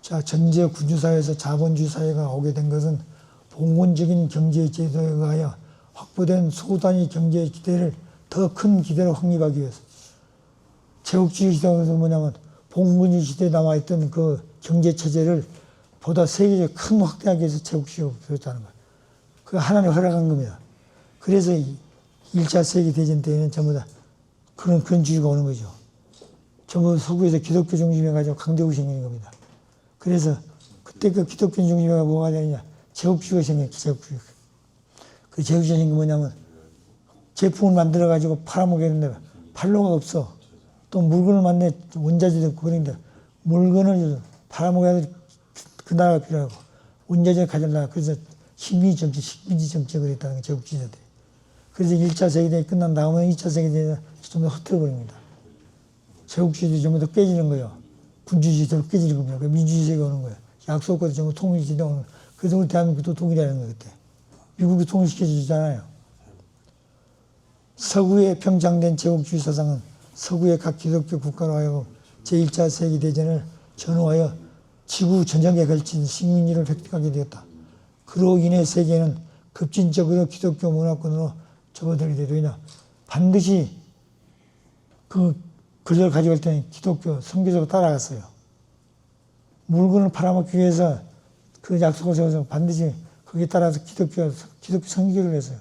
자, 전제 군주사회에서 자본주의 사회가 오게 된 것은 봉건적인 경제 제도에 의하여 확보된 소단위 경제 기대를 더 큰 기대로 확립하기 위해서. 제국주의 시대가 뭐냐면 봉건주의 시대에 남아있던 그 경제 체제를 보다 세계적으로 큰 확대하기 위해서 제국주의가 되었다는 거예요. 그 하나님 허락한 겁니다. 그래서 1차 세계대전 때에는 전부 다 그런 주의가 오는 거죠. 전부 서구에서 기독교 중심해가지고 강대국이 생기는 겁니다. 그래서 그때 그 기독교 중심회가 뭐가 되느냐. 제국주의가 생겼지, 제국주의. 그 제국주의가 생긴 게 뭐냐면 제품을 만들어가지고 팔아먹겠는데 팔로가 없어. 또 물건을 만내 원자재도 없고 그런데 물건을 팔아먹어야 그 나라가 필요하고 원자재를 가져라. 그래서 식민지 정책을 했다는 게 제국주의자들이. 그래서 1차 세계대전이 끝난 다음에 2차 세계대전이 좀 더 흐트러버립니다. 제국주의도 전부 더 깨지는 거예요. 군주주의도 깨지는 겁니다. 민주주의가 오는 거예요. 약속과도 전부 통일시대 오는 거예요. 그래서 우리 대한민국도 통일하는 거예요, 그때. 미국이 통일시켜주잖아요. 서구에 평창된 제국주의 사상은 서구의 각 기독교 국가로 하여금 제1차 세계대전을 전후하여 지구 전역에 걸친 식민지를 획득하게 되었다. 그로 인해 세계는 급진적으로 기독교 문화권으로 접어들게 되냐. 반드시 그걸 가져갈 때는 기독교 선교적으로 따라갔어요. 물건을 팔아먹기 위해서 그 약속을 세워서 반드시 거기에 따라서 기독교 선교를 했어요.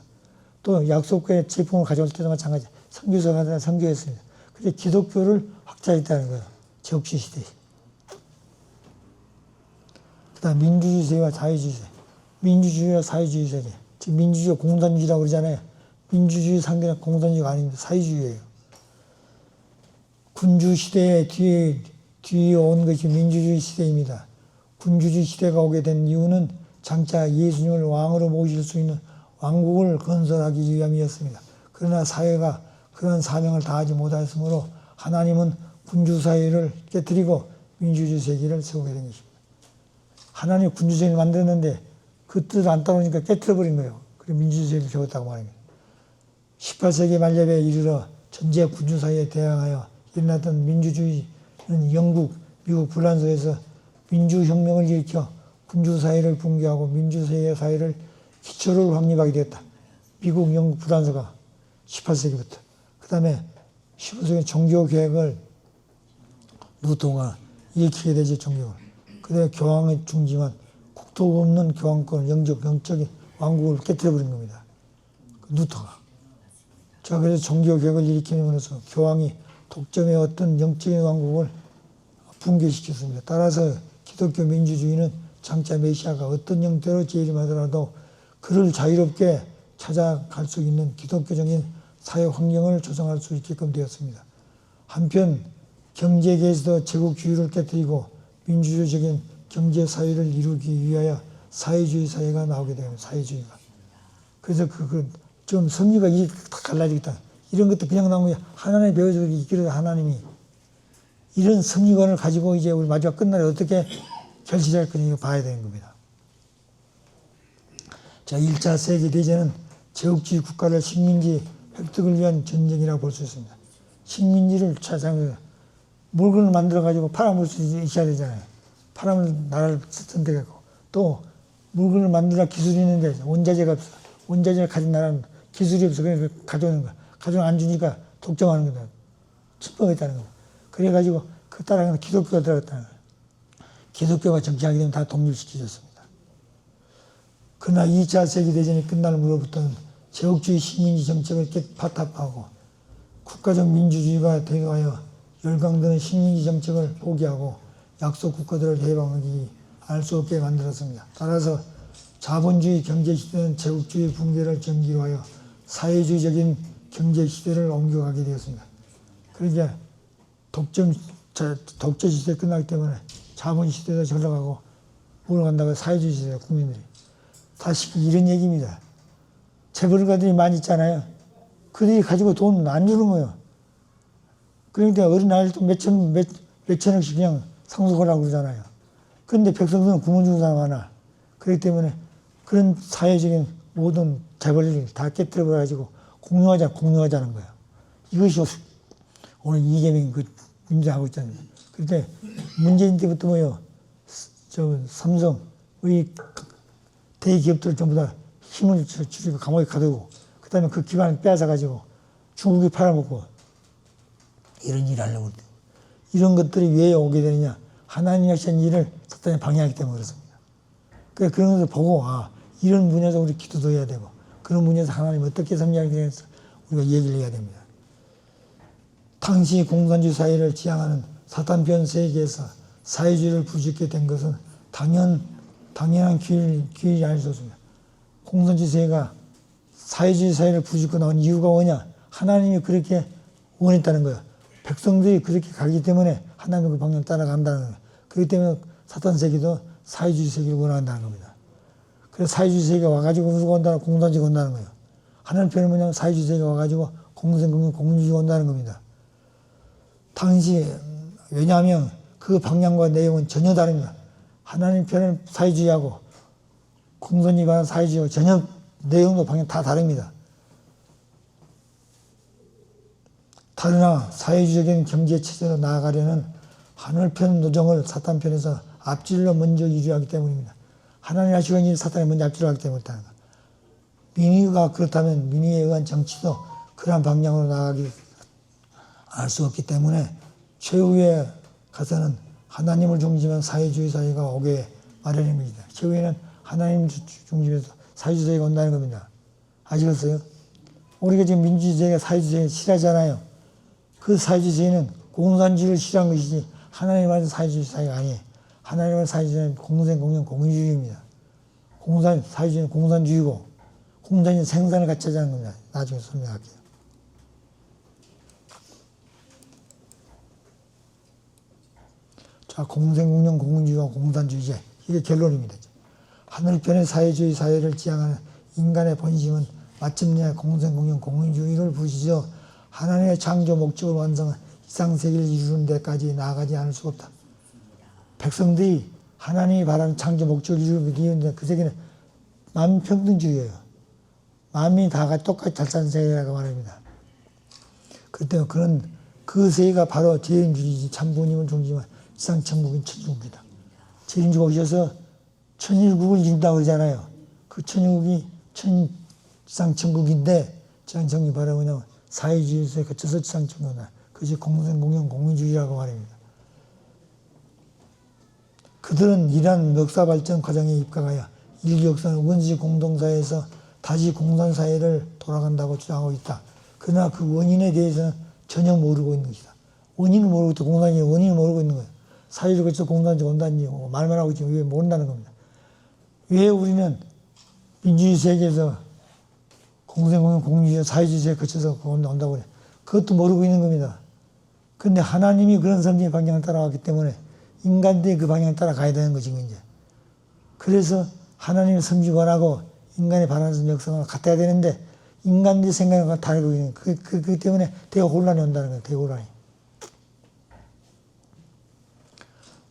또 약속의 제품을 가져올 때도 마찬가지. 선교사가 선교했습니다. 그래서 기독교를 확장했다는 거예요. 제국주의 시대에. 그 다음 민주주의 세계와 자유주의 세계. 민주주의와 사회주의 세계. 즉 민주주의가 공산주의라고 그러잖아요. 민주주의 상대는 공산주의가 아닙니다. 사회주의예요. 군주 시대에 뒤에 온 것이 민주주의 시대입니다. 군주주의 시대가 오게 된 이유는 장차 예수님을 왕으로 모실 수 있는 왕국을 건설하기 위함이었습니다. 그러나 사회가 그런 사명을 다하지 못하였으므로 하나님은 군주사회를 깨뜨리고 민주주의 세계를 세우게 된 것입니다. 하나님이 군주세계를 만들었는데 그 뜻을 안 따르니까 깨뜨려버린 거예요. 그래서 민주주의 세계를 세웠다고 말합니다. 18세기 말엽에 이르러 전제 군주사회에 대항하여 일어났던 민주주의는 영국, 미국 불란서에서 민주혁명을 일으켜 군주사회를 붕괴하고 민주사회를 기초를 확립하게 되었다. 미국, 영국, 불란서가 18세기부터. 그 다음에 15세기 종교개혁을 루터가 일으키게 되죠, 종교를. 그 다음에 교황의 중징한 국토 없는 교황권, 영적인 왕국을 깨뜨려버린 겁니다. 루터가. 자, 그래서 종교개혁을 일으킴으로써 교황이 독점의 어떤 영적인 왕국을 붕괴시켰습니다. 따라서 기독교 민주주의는 장차 메시아가 어떤 형태로 재림하더라도 그를 자유롭게 찾아갈 수 있는 기독교적인 사회 환경을 조성할 수 있게끔 되었습니다. 한편 경제계에서도 제국주의를 깨뜨리고 민주주의적인 경제 사회를 이루기 위하여 사회주의 사회가 나오게 됩니다. 사회주의가. 그래서 좀 섭리가 이게 다 갈라지겠다. 이런 것도 그냥 나오는 게 하나님의 배워서 이끌어 하나님이 이런 섭리관을 가지고 이제 우리 마지막 끝날에 어떻게 결실할 거냐 봐야 되는 겁니다. 자, 1차 세계대전은 제국주의 국가를 식민지 획득을 위한 전쟁이라고 볼 수 있습니다. 식민지를 찾아서 물건을 만들어가지고 팔아먹을 수 있어야 되잖아요. 팔아먹을 나라를 선택하고 또 물건을 만들어 기술이 있는데 원자재가 없어. 원자재를 가진 나라는 기술이 없어. 그래서 가져오는 거야. 가져오면 안 주니까 독점하는 거다. 축복했다는 거야. 그래가지고 그 따라가는 기독교가 들어갔다는 거야. 기독교가 정치하게 되면 다 독립시켜줬습니다. 그러나 2차 세계대전이 끝날 무렵부터는 제국주의 식민지 정책을 파탑하고 국가적 민주주의가 대두하여 열광되는 식민지 정책을 포기하고 약속 국가들을 해방하기 알 수 없게 만들었습니다. 따라서 자본주의 경제시대는 제국주의 붕괴를 전기로하여 사회주의적인 경제시대를 옮겨가게 되었습니다. 그러니까 독재 시대 끝나기 때문에 자본 시대도 절러가고 올라간다고 사회주의 시대 국민들이 다시 이런 얘기입니다. 재벌가들이 많이 있잖아요. 그들이 가지고 돈 안 주는 거예요. 그러니까 어린아이들도 몇천억씩 그냥 상속하라고 그러잖아요. 그런데 백성들은 굶어 죽는 사람 많아. 그렇기 때문에 그런 사회적인 모든 재벌을 다 깨뜨려버려가지고 공유하자는 거예요. 이것이 오늘 이재명 민주하고 있잖아요. 그런데 문재인 때부터 뭐요? 삼성의 대기업들 전부 다 힘을 줄이고 감옥에 가두고 그 다음에 그 기반을 빼앗아가지고 중국이 팔아먹고 이런 일을 하려고 그래요. 이런 것들이 왜 오게 되느냐. 하나님이 하신 일을 사탄이 방해하기 때문에 그렇습니다. 그래서 그런 것을 보고 이런 분야에서 우리 기도도 해야 되고 그런 분야에서 하나님 어떻게 섬기느냐에 대해서 우리가 얘기를 해야 됩니다. 당시 공산주의 사회를 지향하는 사탄편 세계에서 사회주의를 부짓게 된 것은 당연한 기일이 아닐 수 없습니다. 공산주의 사회가 사회주의 사회를 부짓고 나온 이유가 뭐냐? 하나님이 그렇게 원했다는 거예요. 백성들이 그렇게 가기 때문에 하나님 그 방향 따라간다는 거예요. 그렇기 때문에 사탄 세계도 사회주의 세계를 원한다는 겁니다. 그래서 사회주의 세계가 와가지고 누가 온다는 공산주의가 온다는 거예요. 하나님 편은 뭐냐면 사회주의 세계가 와가지고 공산주의가 온다는 겁니다. 당시 왜냐하면 그 방향과 내용은 전혀 다릅니다. 하나님 편은 사회주의하고 공산주의가 사회주의하고 전혀 내용도 방향 다 다릅니다. 다르나 사회주의적인 경제 체제로 나아가려는 하늘편 노정을 사탄편에서 앞질러 먼저 이루하기 때문입니다. 하나님 하시는 일 사탄이 먼저 앞질러 하기 때문에 그렇다는 거예요. 민의가 그렇다면 민의에 의한 정치도 그러한 방향으로 나아가기 알 수 없기 때문에 최후에 가서는 하나님을 중심한 사회주의 사회가 오게 마련입니다. 최후에는 하나님 중심에서 사회주의 사회가 온다는 겁니다. 아시겠어요? 우리가 지금 민주주의 사회가 사회주의 사회 싫어하잖아요. 그 사회주의 사회는 공산주의를 싫어한 것이지 하나님 말씀 사회주의 사회가 아니에요. 하나님 말씀 사회주의는 공생, 공영, 공유주의입니다. 사회주의는 공산주의고 공산주의는 생산을 같이 하자는 겁니다. 나중에 설명할게요. 자, 공생, 공영, 공유주의와 공산주의제 이게 결론입니다. 하늘편의 사회주의 사회를 지향하는 인간의 본심은 마침내 공생, 공영, 공유주의를 부시죠. 하나님의 창조 목적을 완성한 이상세계를 이루는 데까지 나아가지 않을 수가 없다. 백성들이 하나님이 바라는 창조 목적을 이루는데 그 세계는 만평등주의예요. 만민이 다 똑같이 잘 사는 세계라고 말합니다. 그렇기 때문에 그 세계가 바로 재림주의지 참부님을 중심한 지상천국인 천국이다. 재림주가 오셔서 천일국을 이룬다고 그러잖아요. 그 천일국이 지상천국인데 지상천국이 바로 뭐냐면 사회주의에서 거쳐서 지상천국이다. 그것이 공생, 공영, 공유주의라고 말합니다. 그들은 이러한 역사 발전 과정에 입각하여 인류 역사는 원시 공동사회에서 다시 공산사회를 돌아간다고 주장하고 있다. 그러나 그 원인에 대해서는 전혀 모르고 있는 것이다. 원인을 모르고 있다. 공산주의 원인을 모르고 있는 거예요. 사회를 거쳐서 공산주의가 온다는지 말만 하고 있지 왜 모른다는 겁니다. 왜 우리는 민주주의 세계에서 공생, 공영, 공유주의, 사회주의 세계에 거쳐서 온다고 그래. 그것도 모르고 있는 겁니다. 그런데 하나님이 그런 섬기의 방향을 따라왔기 때문에 인간들이 그 방향을 따라가야 되는 것이고 이제. 그래서 하나님을 섬기고 원하고 인간이 바라는 역성을 같아야 되는데 인간들이 생각과 다르고 있는 그 때문에 대혼란이 온다는 거예요. 대혼란이.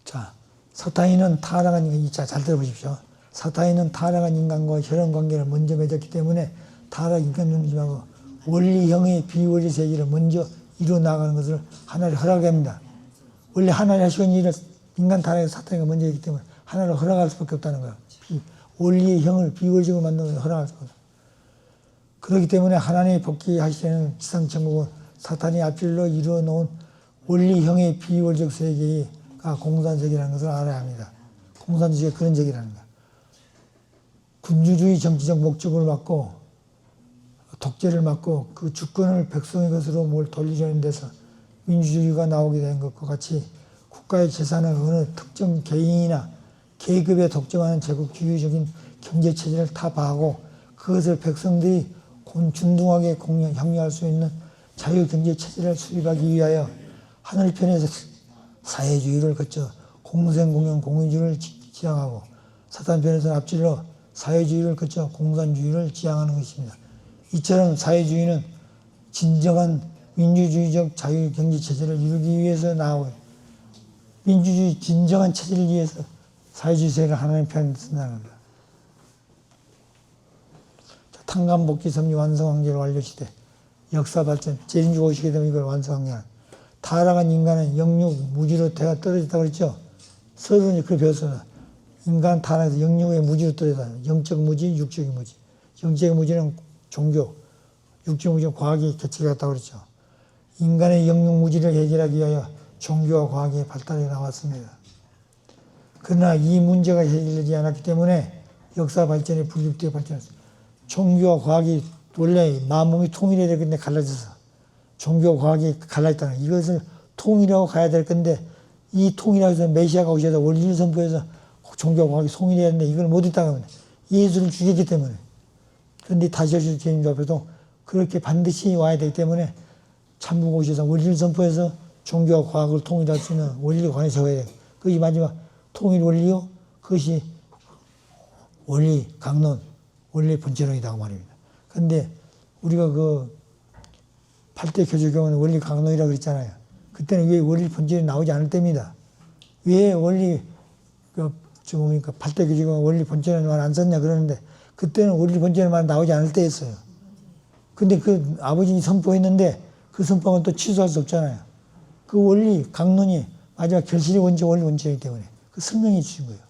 자, 사탄이는 타락한 인간, 잘 들어보십시오. 사탄이는 타락한 인간과 혈연 관계를 먼저 맺었기 때문에 타락 인간 중심하고 원리형의 비원리 세계를 먼저 이루어 나가는 것을 하나님 허락합니다. 원래 하나님 하시는 일을 인간 타락의 사탄이가 먼저 했기 때문에 하나를 허락할 수밖에 없다는 거예요. 원리의 형을 비원리적으로 만드는 것을 허락할 수밖에 없다. 그렇기 때문에 하나님이 복귀하시는 지상천국은 사탄이 앞질러 이루어 놓은 원리형의 비원리적 세계가 공산세계라는 것을 알아야 합니다. 공산주의가 그런 세계라는 거예요. 군주주의 정치적 목적을 막고 독재를 막고 그 주권을 백성의 것으로 뭘 돌리려는 데서 민주주의가 나오게 된 것과 같이 국가의 재산을 어느 특정 개인이나 계급에 독점하는 제국주의적인 경제체제를 타파하고 그것을 백성들이 곤충등하게 향유할 수 있는 자유경제체제를 수립하기 위하여 하늘편에서 사회주의를 거쳐 공생공영 공유주의를 지향하고 사탄편에서 앞질러 사회주의를 거쳐 공산주의를 지향하는 것입니다. 이처럼 사회주의는 진정한 민주주의적 자유경제체제를 이루기 위해서 나오고 민주주의 진정한 체제를 위해서 사회주의 세계를 하나님 편에 쓴다는 겁니다. 탕감복귀 섭리 완성관계를 완료시되 역사 발전 재림주가 오시게 되면 이걸 완성하는 타락한 인간은 영육 무지로 대가 떨어졌다고 그랬죠. 서론이 그렇게 배웠어요. 인간 타락에서 영육의 무지로 떨어져. 영적 무지, 육적 무지. 영적 무지는 종교, 육적 무지는 과학이 개척이 갔다고 그랬죠. 인간의 영육 무지를 해결하기 위하여 종교와 과학의 발달이 나왔습니다. 그러나 이 문제가 해결되지 않았기 때문에 역사 발전이 불규칙하게 발전했습니다. 종교와 과학이 원래 만몸이 통일해야 될 건데 갈라져서 종교와 과학이 갈라졌다는 이것을 통일하고 가야 될 건데 이 통일하기 위해서 메시아가 오셔서 원리를 선포해서 종교와 과학이 통일해야 하는데 이걸 못했다고 합니다. 예수를 죽였기 때문에. 그런데 다시 오실 주님 앞에도 그렇게 반드시 와야 되기 때문에 참부가 오셔서 원리를 선포해서 종교와 과학을 통일할 수 있는 원리를 관해서 해야 돼요. 그것이 마지막 통일 원리요. 그것이 원리 강론, 원리 본체론이라고 말입니다. 그런데 우리가 그 8대 교주경은 원리 강론이라고 그랬잖아요. 그때는 왜 원리 본체론이 나오지 않을 때입니다. 왜 원리 뭡니까 8대 교주경은 원리 본체론이 말 안 썼냐 그러는데 그때는 원리 본체론이 말 나오지 않을 때였어요. 근데 그 아버지 선포했는데 그 선포는 또 취소할 수 없잖아요. 그 원리 강론이 마지막 결실의 원칙 원리 본체이기 때문에 그 설명해 주신 거예요.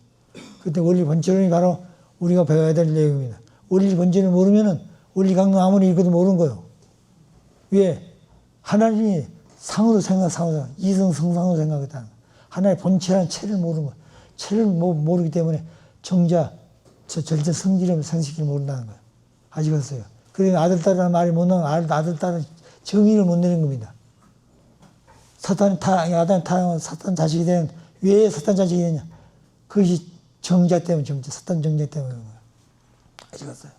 그때 원리 본체론이 바로 우리가 배워야 될 내용입니다. 원리 본체를 모르면은 원리 강론 아무리 읽어도 모르는 거예요. 왜? 하나님이 상으로 상으로 이성성상으로 생각했다는 거예요. 하나의 본체라는 체를 모르는 거예요. 체를 모르기 때문에 정자, 절대 성질을 상식을 모른다는 거예요. 아시겠어요? 그러니까 아들, 딸이라는 말이 못 나오면 아들, 딸은 정의를 못 내는 겁니다. 사탄 자식이 되는, 왜 사탄 자식이 되냐? 그것이 정자 때문에, 사탄 정자 때문에 그런 거예요. 아시겠어요?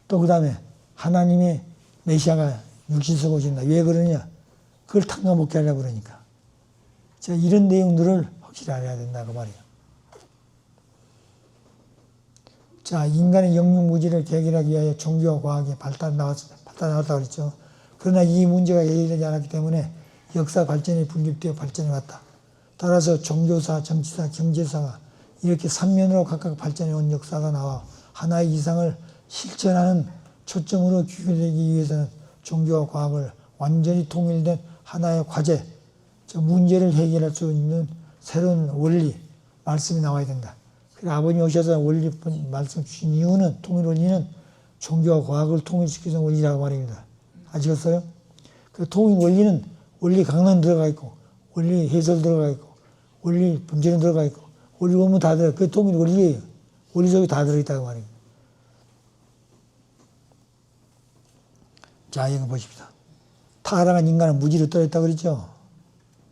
또 그 다음에 하나님의 메시아가 육신에서 오신다. 왜 그러냐? 그걸 탕감먹게 하려고 그러니까. 자, 이런 내용들을 확실히 알아야 된다. 그 말이에요. 자, 인간의 영육무지를 해결하기 위하여 종교와 과학이 발달 나왔다고 그랬죠. 그러나 이 문제가 해결되지 않았기 때문에 역사 발전이 분립되어 발전해 왔다. 따라서 종교사, 정치사, 경제사가 이렇게 3면으로 각각 발전해 온 역사가 나와 하나의 이상을 실천하는 초점으로 귀결되기 위해서는 종교와 과학을 완전히 통일된 하나의 과제, 문제를 해결할 수 있는 새로운 원리, 말씀이 나와야 된다. 그래서 아버님이 오셔서 원리 말씀 주신 이유는, 통일 원리는 종교와 과학을 통일시키는 원리라고 말입니다. 아시겠어요? 그 통일 원리는 원리 강론 들어가 있고, 원리 해설 들어가 있고, 원리 본질은 들어가 있고, 원리 원문 다 들어가 있고, 그게 통일 원리예요. 원리 속에 다 들어있다고 말입니다. 자, 이거 보십시다. 타락한 인간은 무지로 떨어졌다고 그랬죠?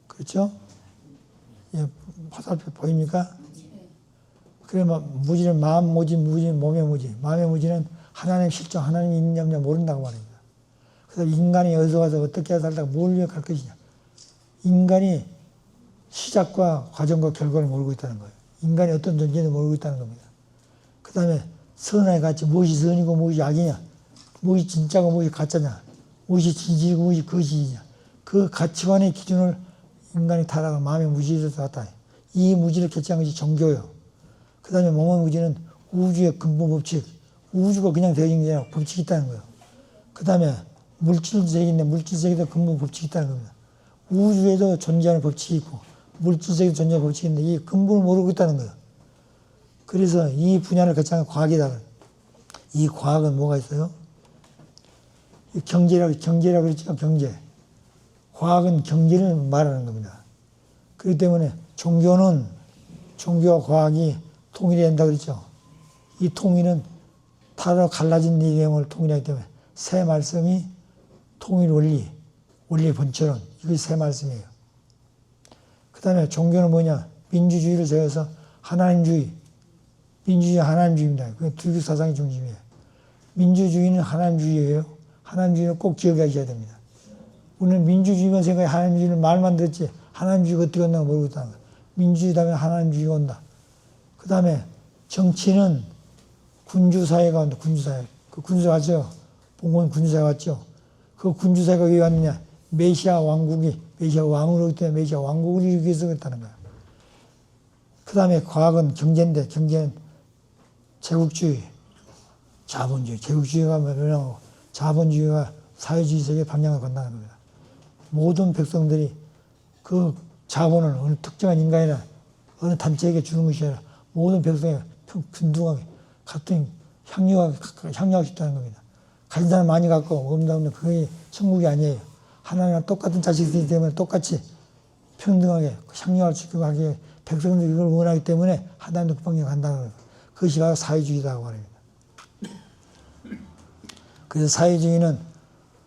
그렇죠? 예, 화살표 보입니까? 그러면 무지는 마음 무지, 무지는 몸의 무지. 마음의 무지는 하나님 실존, 하나님이 있느냐 모른다고 말입니다. 그래서 인간이 어디서 가서 어떻게 살다가 뭘 위해 갈 것이냐. 인간이 시작과 과정과 결과를 모르고 있다는 거예요. 인간이 어떤 존재인지 모르고 있다는 겁니다. 그 다음에 선악의 가치, 무엇이 선이고 무엇이 악이냐, 무엇이 진짜고 무엇이 가짜냐, 무엇이 진실이고 무엇이 거짓이냐. 그 가치관의 기준을 인간이 타락한 마음의 무지에서 왔다. 이 무지를 개최한 것이 종교예요. 그 다음에 몸의 무지는 우주의 근본 법칙, 우주가 그냥 되어진 게 아니라 법칙이 있다는 거예요. 그 다음에 물질세계인데 물질세계도 근본 법칙이 있다는 겁니다. 우주에도 존재하는 법칙이 있고 물질세계도 존재하는 법칙이 있는데 이 근본을 모르고 있다는 거예요. 그래서 이 분야를 개최한 과학이다. 이 과학은 뭐가 있어요? 경제라고 그랬죠. 경제. 과학은 경제를 말하는 겁니다. 그렇기 때문에 종교와 과학이 통일해야 된다 그랬죠. 이 통일은 타로 갈라진 이 내용을 통일하기 때문에 새 말씀이 통일 원리, 원리 본체론, 이것이 새 말씀이에요. 그 다음에 종교는 뭐냐? 민주주의를 제어해서 하나님주의, 민주주의 하나님주의입니다. 그게 불교 사상의 중심이에요. 민주주의는 하나님주의예요. 하나님주의는 꼭 기억하셔야 됩니다. 우리는 민주주의만 생각해 하나님주의를 말만 들었지 하나님주의가 어떻게 온다고 모르고 있다는 거예요. 민주주의 다음에 하나님주의가 온다. 그 다음에 정치는 군주사회가 온다. 군주사회. 그 군주사회 왔죠? 봉건 군주사회 왔죠? 그 군주사회가 왜 왔느냐? 메시아 왕국이, 메시아 왕으로 오기 때문에 메시아 왕국을 이루기 위해서 그랬다는 거예요. 그 다음에 과학은 경제인데, 경제는 제국주의, 자본주의. 제국주의가 멸망하고 자본주의가 사회주의 세계의 방향을 건너는 겁니다. 모든 백성들이 그 자본을 어느 특정한 인간이나 어느 단체에게 주는 것이 아니라 모든 백성이 균등하게 같은 향유하고 싶다는 겁니다. 가진 사람 많이 갖고 없는 사람은 그게 천국이 아니에요. 하나님과 똑같은 자식이기 때문에 똑같이 평등하게 향유할 수 있게 하기에 백성들이 그걸 원하기 때문에 하나님도 그 방향에 간다는 거예요. 그것이 바로 사회주의라고 말합니다. 그래서 사회주의는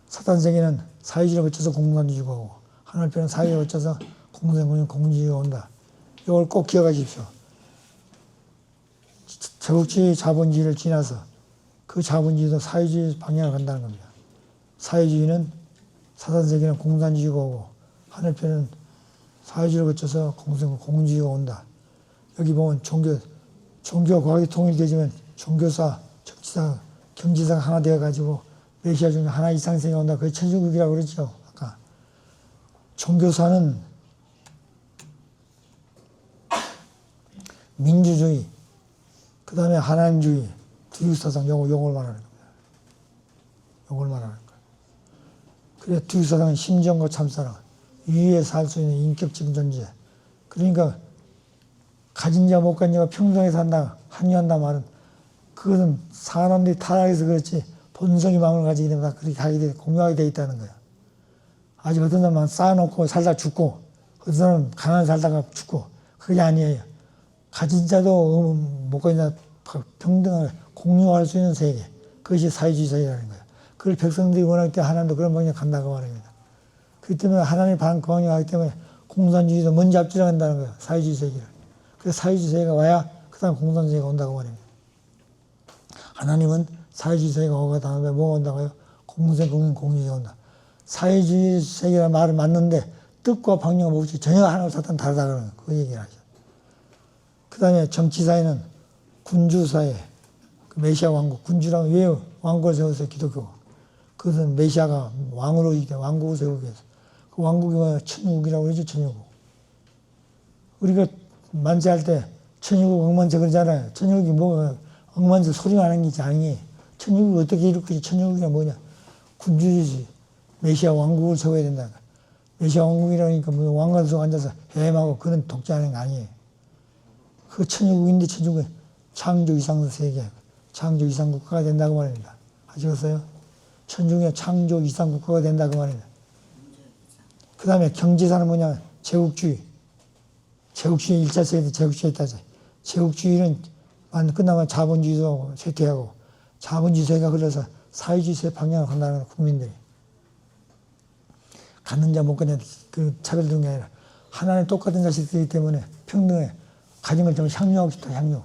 사탄 세계는 사회주의를 거쳐서 공산주의가 오고 하나님 편은 사회를 거쳐서 공산주의가 온다. 이걸 꼭 기억하십시오. 제국주의 자본주의를 지나서 그 자본주의도 사회주의 방향을 간다는 겁니다. 사회주의는 사탄 세계는 공산주의가 오고 하늘 편은 사회주의를 거쳐서 공주의가 온다. 여기 보면 종교와 과학이 통일되지만 종교사, 정치사, 경제사가 하나 되어가지고 메시아 중에 하나 이상 생이 온다. 그게 천주국이라고 그랬죠. 아까 종교사는 민주주의, 그 다음에 하나님주의, 두유사상 요걸 말하는 겁니다. 요걸 말하는 거예요. 그래 두유사상은 심정과 참사랑, 위에 살 수 있는 인격적인 존재. 그러니까 가진 자와 못 가진 자가 평등하게 산다, 합리한다 말은 그것은 사람들이 타락해서 그렇지 본성이 마음을 가지게 되면 다 그렇게 하게 돼, 공유하게 돼 있다는 거야. 아직 어떤 사람은 쌓아놓고 살다 죽고 어떤 사람은 가난하게 살다가 죽고 그게 아니에요. 가진 자도 못 가진 자 평등하게 공유할 수 있는 세계. 그것이 사회주의 세계라는 거예요. 그걸 백성들이 원할 때 하나님도 그런 방향에 간다고 말합니다. 그렇기 때문에 하나님이 그 방향에 가기 때문에 공산주의도 먼저 앞질러간다는 거예요. 사회주의 세계를. 그래서 사회주의 세계가 와야 그 다음 공산주의가 온다고 말합니다. 하나님은 사회주의 세계가 오가 다음에 뭐가 온다고요? 공유가 온다. 사회주의 세계라는 말은 맞는데 뜻과 방향과 목적이 전혀 하나와 사탄 다르다 그러는 그 얘기를 하죠. 그 다음에 정치사회는 군주사회, 그 메시아 왕국, 군주라면 왜 왕국을 세웠어요? 기독교. 그것은 메시아가 왕으로 이렇게 왕국을 세우기 위해서. 그 왕국이 천국이라고 그러죠, 천국. 우리가 만세할 때 천국 억만세 그러잖아요. 천국이 뭐 억만세 소리가 나는 게 아니에요. 천국이 어떻게 이룰 것이 천국이 뭐냐? 군주주지. 메시아 왕국을 세워야 된다. 메시아 왕국이라니까 뭐 왕관석 앉아서 해임하고 그런 독재하는 거 아니에요. 그 천국인데 천국은 창조 이상 세계, 창조 이상 국가가 된다고 말입니다. 아시겠어요? 천국의 창조 이상 국가가 된다고 말입니다. 그 다음에 경제사는 뭐냐? 제국주의. 제국주의 1차 세계 제국주의 있다죠. 제국주의는 끝나면 자본주의도 쇠퇴하고 자본주의 세계가 흘러서 사회주의 세계 방향으로 간다는 거예요, 국민들이. 갖는 자 못 갖는 자 그 차별되는 게 아니라 하나님 똑같은 자식이기 때문에 평등해. 가진 걸 좀 향유하고 싶다, 향유.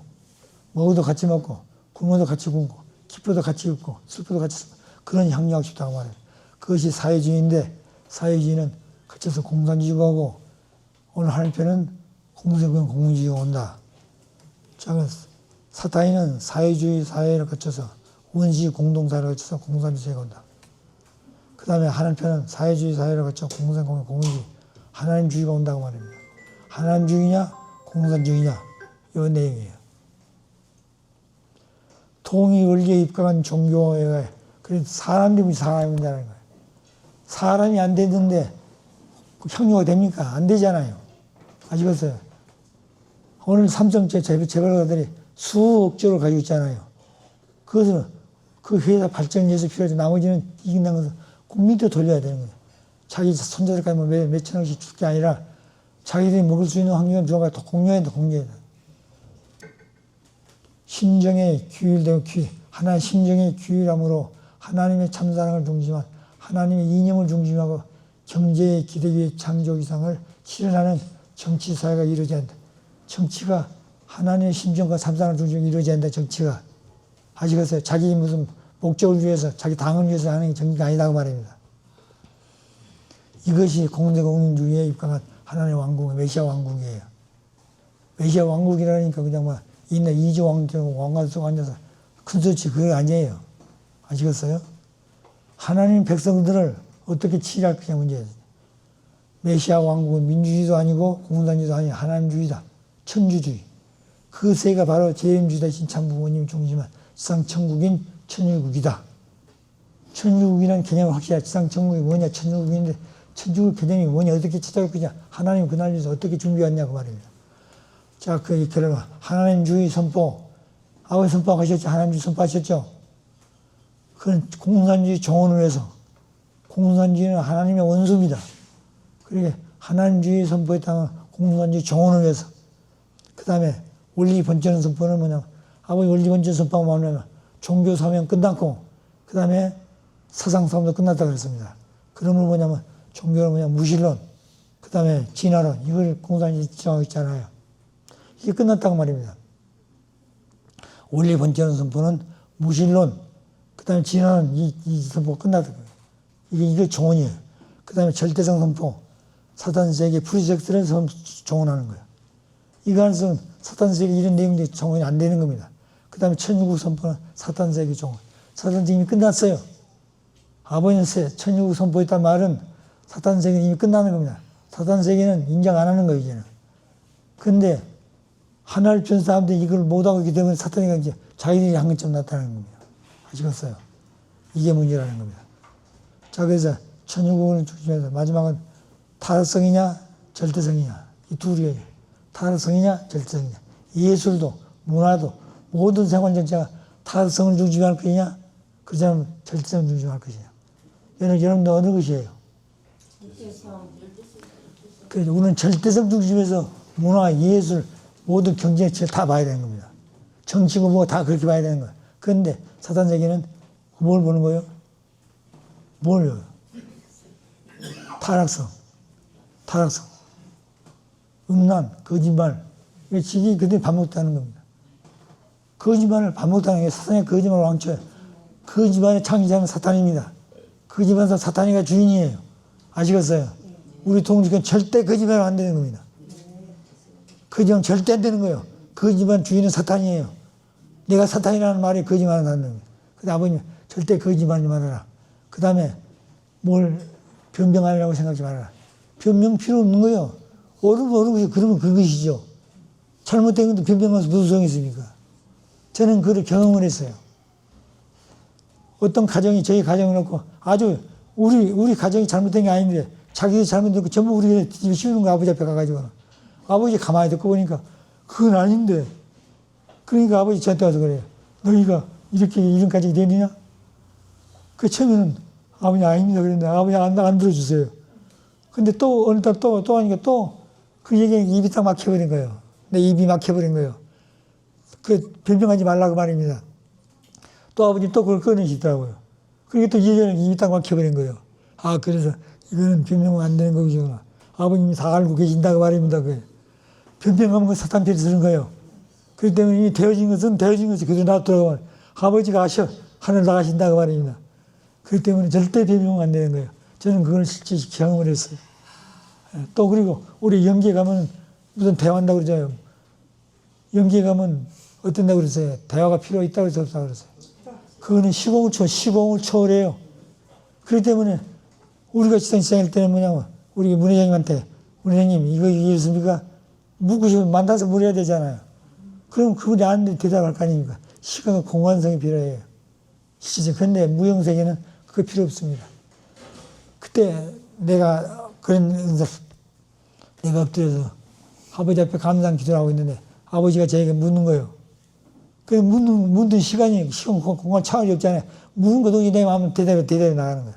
먹어도 같이 먹고, 굶어도 같이 굶고, 기뻐도 같이 기쁘고, 슬퍼도 같이 슬퍼. 그런 향유하고 싶다고 말해요. 그것이 사회주의인데, 사회주의는 거쳐서 공산주의가 오고, 오늘 하는 편은 공산주의가 온다. 자, 사탄이는 사회주의 사회를 거쳐서, 원시 공동사회를 거쳐서 공산주의가 온다. 그 다음에 하는 편은 사회주의 사회를 거쳐 공산주의, 하나님주의가 온다고 말합니다. 하나님주의냐? 공산주의냐? 이 내용이에요. 통일 원리에 입각한 종교회가 그래서 사람들이 사람이라는 거예요. 사람이 안 되는데 형용가 됩니까? 안 되잖아요. 아시겠어요? 오늘 삼성제 재벌가들이 수억조를 가지고 있잖아요. 그것은 그 회사 발전을 위해서 필요하지 나머지는 이긴다는 것은 국민한테 돌려야 되는 거예요. 자기 손자들까지 뭐 몇천 원씩 줄 게 아니라 자기들이 먹을 수 있는 환경을 누가 더 공유해야 돼, 공유해야 돼. 심정의 규율되고 하나의 심정의 규율함으로 하나님의 참사랑을 중심한 하나님의 이념을 중심하고 경제의 기대 위의 창조 이상을 실현하는 정치사회가 이루어져야 한다. 정치가 하나님의 심정과 참사랑을 중심으로 이루어져야 한다, 정치가. 아시겠어요? 자기 무슨 목적을 위해서, 자기 당을 위해서 하는 게 정치가 아니라고 말입니다. 이것이 공산주의에 입각한 하나님의 왕국, 메시아 왕국이에요. 메시아 왕국이라니까 그냥 막 있네, 이주 왕관 속 앉아서 큰 소치 그게 아니에요. 아시겠어요? 하나님 백성들을 어떻게 치료할 것이냐 문제예요. 메시아 왕국은 민주주의도 아니고 공산주의도 아니고 하나님주의다. 천주주의. 그 세가 바로 재림주의다. 신참 부모님 중심한 지상천국인 천주국이다. 천주국이라는 개념은 확실해. 지상천국이 뭐냐? 천주국인데 천주국 개념이 뭐냐? 어떻게 찾아올 거냐? 하나님 그날 위해서 어떻게 준비했냐고 말입니다. 자, 그러면 하나님주의 선포, 아버지 선포하셨죠? 하나님주의 선포하셨죠? 그건 공산주의 정원을 위해서, 공산주의는 하나님의 원수입니다. 그러니까 하나님주의 선포에 따른 공산주의 정원을 위해서. 그 다음에 원리 번전의 선포는 뭐냐면, 아버지 원리 번전 선포가 뭐냐면 종교 사명 끝났고, 그 다음에 사상 싸움도 끝났다 그랬습니다. 그러면 뭐냐면 종교는 뭐냐 무신론, 그 다음에 진화론, 이걸 공산주의 정하겠잖아요. 이게 끝났다고 말입니다. 원리 번전의 선포는 무신론, 그 다음에 진화론, 이 선포가 끝났다. 이게 정원이에요. 그 다음에 절대성 선포, 사탄 세계 프리섹스를 정원하는 거예요. 이거 안에서 사탄 세계 이런 내용들이 정원이 안 되는 겁니다. 그 다음에 천유국 선포는 사탄 세계 정원. 사탄 세계 이미 끝났어요. 아버지는 천유국 선포했단 말은 사탄 세계는 이미 끝나는 겁니다. 사탄 세계는 인정 안 하는 거예요, 이제는. 근데 하나를 준 사람들이 이걸 못하고 있기 때문에 사탄이가 이제 자기들이 한 것처럼 나타나는 겁니다. 아시겠어요? 이게 문제라는 겁니다. 자, 그래서 천유국을 중심해서 마지막은 타락성이냐 절대성이냐, 이 둘이에요. 타락성이냐 절대성이냐. 예술도 문화도 모든 생활 전체가 타락성을 중심할 것이냐, 그렇지 않으면 절대성을 중심할 것이냐. 여러분도 어느 것이에요? 그래서 우리는 절대성 중심에서 문화, 예술, 모든 경제체를 다 봐야 되는 겁니다. 정치고 뭐 다 그렇게 봐야 되는 거예요. 그런데 사탄 세계는 뭘 보는 거예요? 뭘요? 타락성, 음란, 거짓말. 이게 그들이 반복하는 겁니다. 거짓말을 반복하는 게 사탄의 거짓말 왕초예요. 거짓말의 창시자는 사탄입니다. 거짓말에서 사탄이가 주인이에요. 아시겠어요? 우리 동지는 절대 거짓말을 안 되는 겁니다. 거짓말 절대 안 되는 거예요. 거짓말 주인은 사탄이에요. 내가 사탄이라는 말이 거짓말은 안 되는 거예요. 근데 아버님 절대 거짓말하지 말아라. 그 다음에 뭘 변명하려고 생각하지 말아라. 변명 필요 없는 거예요. 옳으면 옳은 그러면 그것이죠. 잘못된 것도 변명하면서 무슨 소용이 있습니까? 저는 그걸 경험을 했어요. 어떤 가정이 저희 가정을 놓고 아주 우리 가정이 잘못된 게 아닌데 자기들이 잘못된 전부 우리 집에 씌우는 거 아버지 앞에 가가지고 아버지 가만히 듣고 보니까 그건 아닌데 그러니까 아버지 저한테 와서 그래요. 너희가 이렇게 이런 가정이 되느냐? 그 처음에는 아버지 아닙니다. 그랬는데 아버지 안 들어주세요. 근데 또 어느 날 또 하니까 또 그 얘기에 입이 딱 막혀버린 거예요. 내 입이 막혀버린 거예요. 그 변명하지 말라고 말입니다. 또 아버지 또 그걸 꺼내시더라고요. 그러니까 또 얘기는 입이 딱 막혀버린 거예요. 아, 그래서 이거는 변명은 안 되는 거구나. 아버님이 다 알고 계신다고 말입니다. 그게. 변명하면 그 사탄 필이 쓰는 거예요. 그렇기 때문에 이미 되어진 것은 그대로 놔두라고 아버지가 아셔. 하늘 나가신다고 말입니다. 그렇기 때문에 절대 변명은 안 되는 거예요. 저는 그걸 실제 경험을 했어요. 또 그리고 우리 연기에 가면 무슨 대화한다고 그러잖아요. 연기에 가면 어떤다고 그러세요? 대화가 필요 있다고 그래서 없다고 그러세요. 그거는 시공을 초월해요. 그렇기 때문에 우리가 시장할 때는 뭐냐면 우리 문회장님한테 문회장님 이거 이해했습니까? 묻고 싶으면 만나서 물어야 되잖아요. 그럼 그분이 안 대답할 거 아닙니까? 시간과 공간성이 필요해요. 그런데 무형세계는 그거 필요 없습니다. 그때 내가 내가 엎드려서 아버지 앞에 감사한 기도를 하고 있는데 아버지가 저에게 묻는 거예요. 그 묻는 시간, 공간 차원이 없잖아요. 묻는 것도 내 마음은 대답이 나가는 거예요.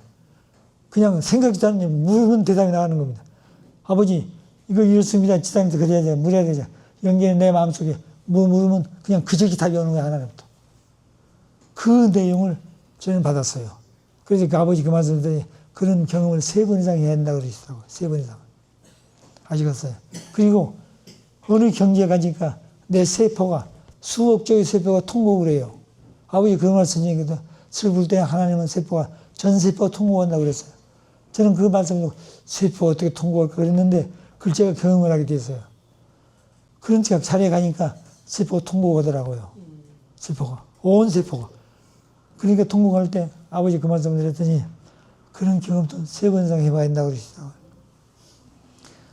그냥 생각지도 않는 물으면 대답이 나가는 겁니다. 아버지, 이거 이렇습니다. 지상에서 그래야 돼. 물어야 되죠. 연기는 내 마음속에 물으면 그냥 그저기 답이 오는 거예요. 하나님부터. 그 내용을 저는 받았어요. 그래서 그 아버지 그 말씀을 그런 경험을 3번 이상 해야 한다고 그러시더라고요. 3번 이상. 아시겠어요? 그리고 어느 경지에 가니까 내 세포가 수억 적의 세포가 통곡을 해요. 아버지 그런 말씀이거든. 슬플 때 하나님은 세포가 전 세포가 통곡한다고 그랬어요. 저는 그 말씀을 세포가 어떻게 통곡할까 그랬는데 그걸 제가 경험을 하게 됐어요. 그런 제가 자리에 가니까 세포가 통곡하더라고요. 세포가. 온 세포가. 그러니까 통곡할 때 아버지 그 말씀을 드렸더니 그런 경험도 3번 이상 해봐야 한다고 그러시더라고요.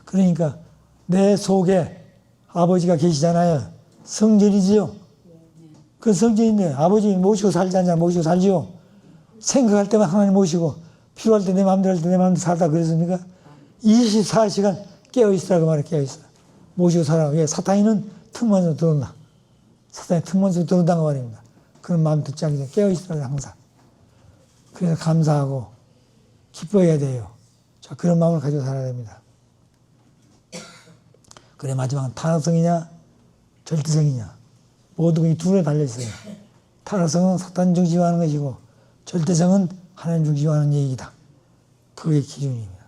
그러니까 내 속에 아버지가 계시잖아요. 성전이지요. 그 성전인데 아버지 모시고 살지 않냐 모시고 살지요. 생각할 때만 하나님 모시고 필요할 때 내 마음대로 할 때 내 마음대로 살다 그랬습니까? 24시간 깨어있으라고 말해 깨어있어. 모시고 살아. 왜? 사탄이는 틈만서 들어온다. 사단의 틈만서 들어온다고 말입니다. 그런 마음 듣지 않게 깨어있으라고 항상. 그래서 감사하고 기뻐해야 돼요. 자, 그런 마음을 가지고 살아야 됩니다. 그래, 마지막은 타락성이냐 절대성이냐, 모든 이 둘에 달려있어요. 타락성은 사탄 중심화하는 것이고 절대성은 하나님 중심화하는 얘기다. 그게 기준입니다.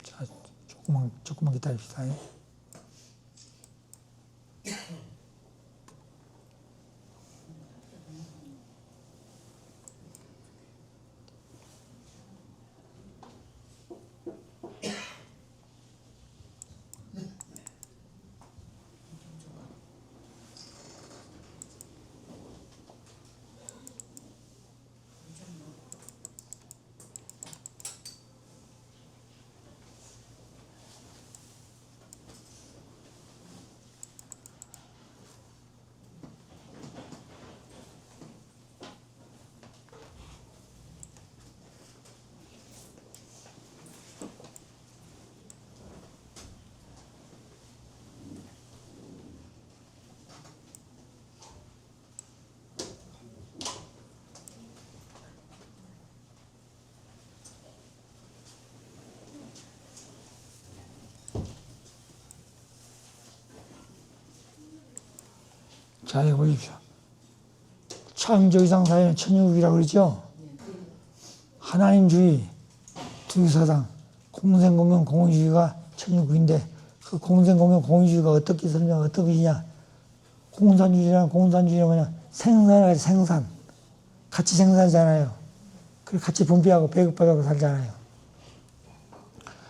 자, 조금만 기다립시다. 자, 여기 보십시오. 창조이상 사회는 천육이라고 그러죠. 하나님주의, 두유사상, 공생공명 공의주의가 천육인데, 그 공생공명 공의주의가 어떻게 설명, 어떤 것이냐. 공산주의는 뭐냐. 생산을 생산. 같이 생산하잖아요. 그리고 같이 분배하고 배급받아서 살잖아요.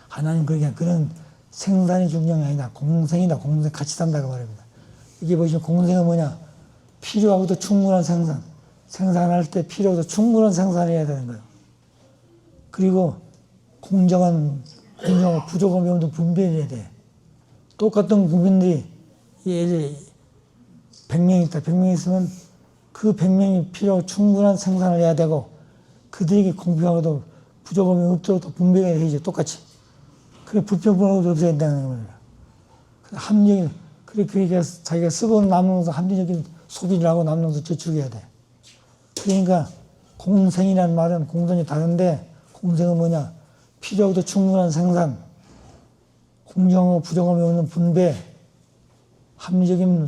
하나님 그런 생산이 중요한 게 아니다. 공생이다. 공생 같이 산다고 말합니다. 이게 보시면 공생은 뭐냐? 필요하고도 충분한 생산. 생산할 때 필요하고도 충분한 생산을 해야 되는 거예요. 그리고 공정한 부족함이 없는 분배해야 돼. 똑같은 국민들이 예를 100명 있다. 100명 있으면 그 100명이 필요하고 충분한 생산을 해야 되고 그들에게 공평하고도 부족함이 없도록 분배가 해야죠. 똑같이. 그래 불평등함도 없어야 된다는 거예요. 합리적인 그러니까 자기가 쓰고 남는 것은 합리적인 소비를 하고 남는 것을 저축해야 돼. 그러니까 공생이라는 말은 공생이 다른데 공생은 뭐냐? 필요하고도 충분한 생산, 공정하고 부정함이 없는 분배, 합리적인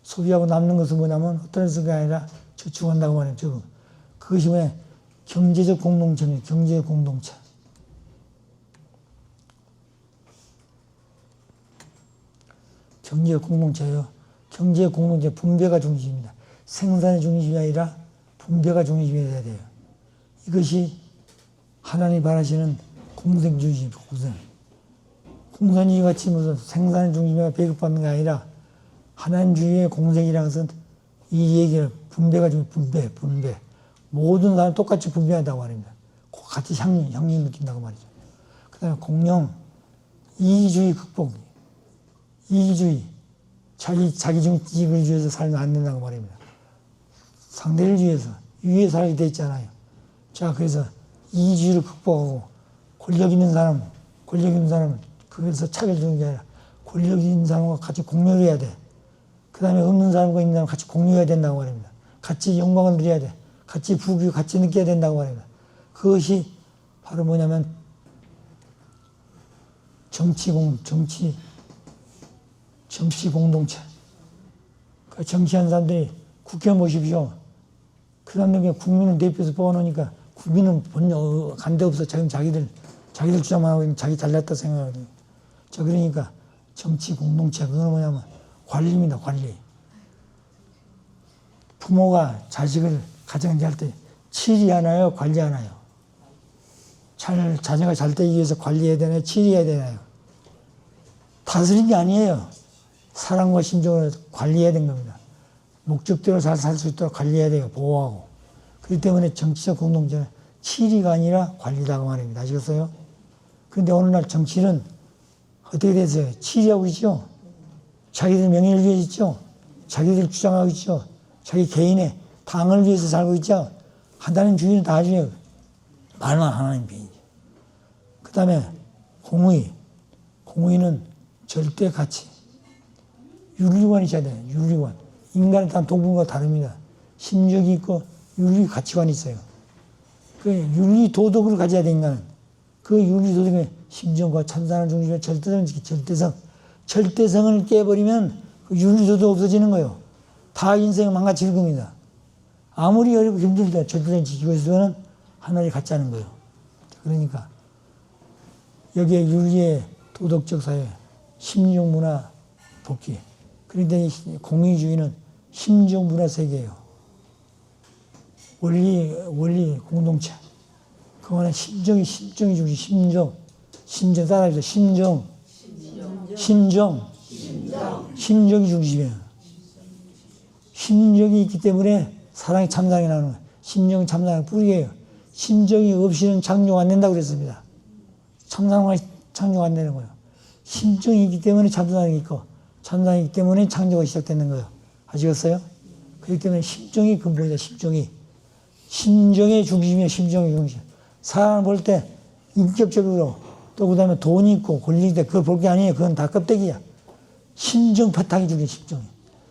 소비하고 남는 것은 뭐냐면 어떤 것이 아니라 저축한다고 말이죠. 그것이 뭐냐? 경제적 공동체입니다. 경제적 공동체. 경제적 공동체예요. 경제적 공동체 분배가 중심입니다. 생산의 중심이 아니라 분배가 중심이 돼야 돼요. 이것이 하나님이 바라시는 공생주의입니다. 공산주의 같이 무슨 생산의 중심이 배급받는 게 아니라 하나님주의의 공생이라는 것은 이 얘기를 분배가 중요해요. 분배. 모든 사람 똑같이 분배한다고 말입니다. 같이 형님 느낀다고 말이죠. 그 다음에 공영, 이기주의 극복. 이기주의. 자기 이익을 위해서 살면 안 된다고 말입니다. 상대를 위해서, 위에 살게 돼 있잖아요. 자, 그래서 이기주의를 극복하고 권력 있는 사람은 그래서 차별 주는 게 아니라 권력 있는 사람과 같이 공유를 해야 돼. 그 다음에 없는 사람과 있는 사람 같이 공유해야 된다고 말입니다. 같이 영광을 누려야 돼. 같이 부귀 같이 느껴야 된다고 말입니다. 그것이 바로 뭐냐면 정치 공동체. 그 정치하는 사람들이 국회의원 보십시오. 그 사람들이 국민을 대표해서 뽑아놓으니까 국민은 간데 없어. 자기들 주장만 하고 자기 잘났다 생각하거든요. 자, 그러니까 정치 공동체, 그건 뭐냐면 관리입니다, 관리. 부모가 자식을 가정할 때 치리하나요, 관리하나요? 자녀가 잘 되기 위해서 관리해야 되나요, 치리해야 되나요? 다스린 게 아니에요. 사랑과 심정을 관리해야 되는 겁니다. 목적대로 잘 살 수 있도록 관리해야 돼요. 보호하고. 그렇기 때문에 정치적 공동체는 치리가 아니라 관리다고 말입니다. 아시겠어요? 그런데 오늘날 정치는 어떻게 됐어요? 치리하고 있죠? 자기들 명예를 위해서 있죠? 자기들 주장하고 있죠? 자기 개인의 당을 위해서 살고 있죠? 하나님 주인은 다 중에 만왕 하나님 주인이죠. 그 다음에 공의. 공의는 절대 가치. 윤리관이 있어야 돼요. 윤리관. 인간은 다 동물과 다릅니다. 심적이 있고 윤리 가치관이 있어요. 그 윤리 도덕을 가져야 돼, 인간은. 그 윤리 도덕의 심정과 참사를 중심으로 절대성. 절대성을 깨버리면 그 윤리 도덕 없어지는 거예요. 다 인생을 망가뜨릴 겁니다. 아무리 어렵고 힘들다 절대성 지키고 있으면 하나를 갖지 않은 거예요. 그러니까 여기에 윤리의 도덕적 사회, 심정 문화 복귀. 그런데 공의주의는 심정 문화 세계예요. 원리 공동체. 그거는 심정이 중심, 심정 따라해서 심정이 중심이에요. 심정이 있기 때문에 사랑이 참상이 나오는 거예요. 심정이 참상의 뿌리예요. 심정이 없이는 창조가 안 된다고 그랬습니다. 참상이 창조가 안 되는 거예요. 심정이 있기 때문에 참상이 있고, 참상이 있기 때문에 창조가 시작되는 거예요. 아시겠어요? 그렇기 때문에 심정이 근본이다, 심정이. 심정의 중심이에요, 심정의 중심. 사람을 볼 때 인격적으로 또 그 다음에 돈이 있고 권력이 있다, 그걸 볼 게 아니에요. 그건 다 껍데기야. 심정 바탕이 중요해요, 심정이.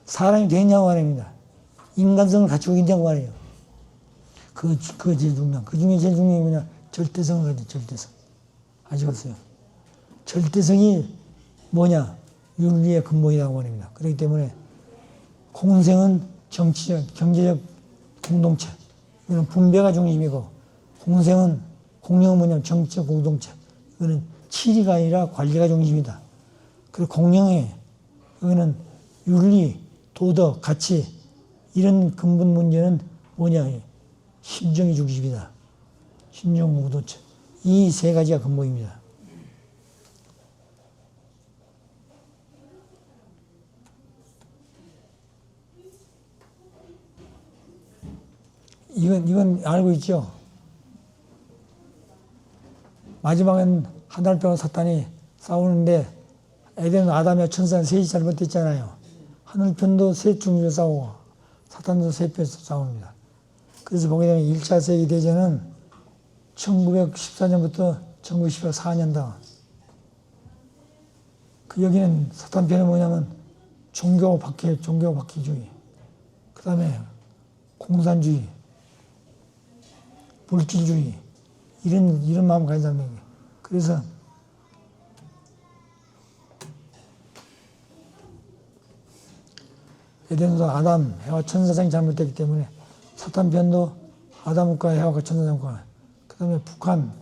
사람이 되냐고 말입니다. 인간성을 갖추고 있냐고 말이에요. 그거 제일 중요한. 그 중에 제일 중요한 게 뭐냐? 절대성을 가져, 절대성. 아시겠어요? 절대성이 뭐냐? 윤리의 근본이라고 말입니다. 그렇기 때문에 공생은 정치적, 경제적 공동체. 이거는 분배가 중심이고, 공생은 뭐냐면 정치적 공동체. 이거는 치리가 아니라 관리가 중심이다. 그리고 공영회, 이거는 윤리, 도덕, 가치, 이런 근본 문제는 뭐냐? 심정이 중심이다. 심정 공동체. 이 세 가지가 근본입니다. 이건 알고 있죠? 마지막엔 하늘뼈와 사탄이 싸우는데 에덴 아담과 천사는 셋이 잘못됐잖아요. 하늘편도 셋 중으로 싸우고 사탄도 셋 편에서 싸웁니다. 그래서 보게 되면 1차 세계대전은 1914년부터 1914년 동안 그 여기는 사탄 편은 뭐냐면 종교 박해주의, 그 다음에 공산주의, 물질주의, 이런 마음 가진 사람이에요. 그래서 에덴도 아담, 해와 천사장이 잘못됐기 때문에 사탄 편도 아담과 해와가 천사장과, 그 다음에 북한,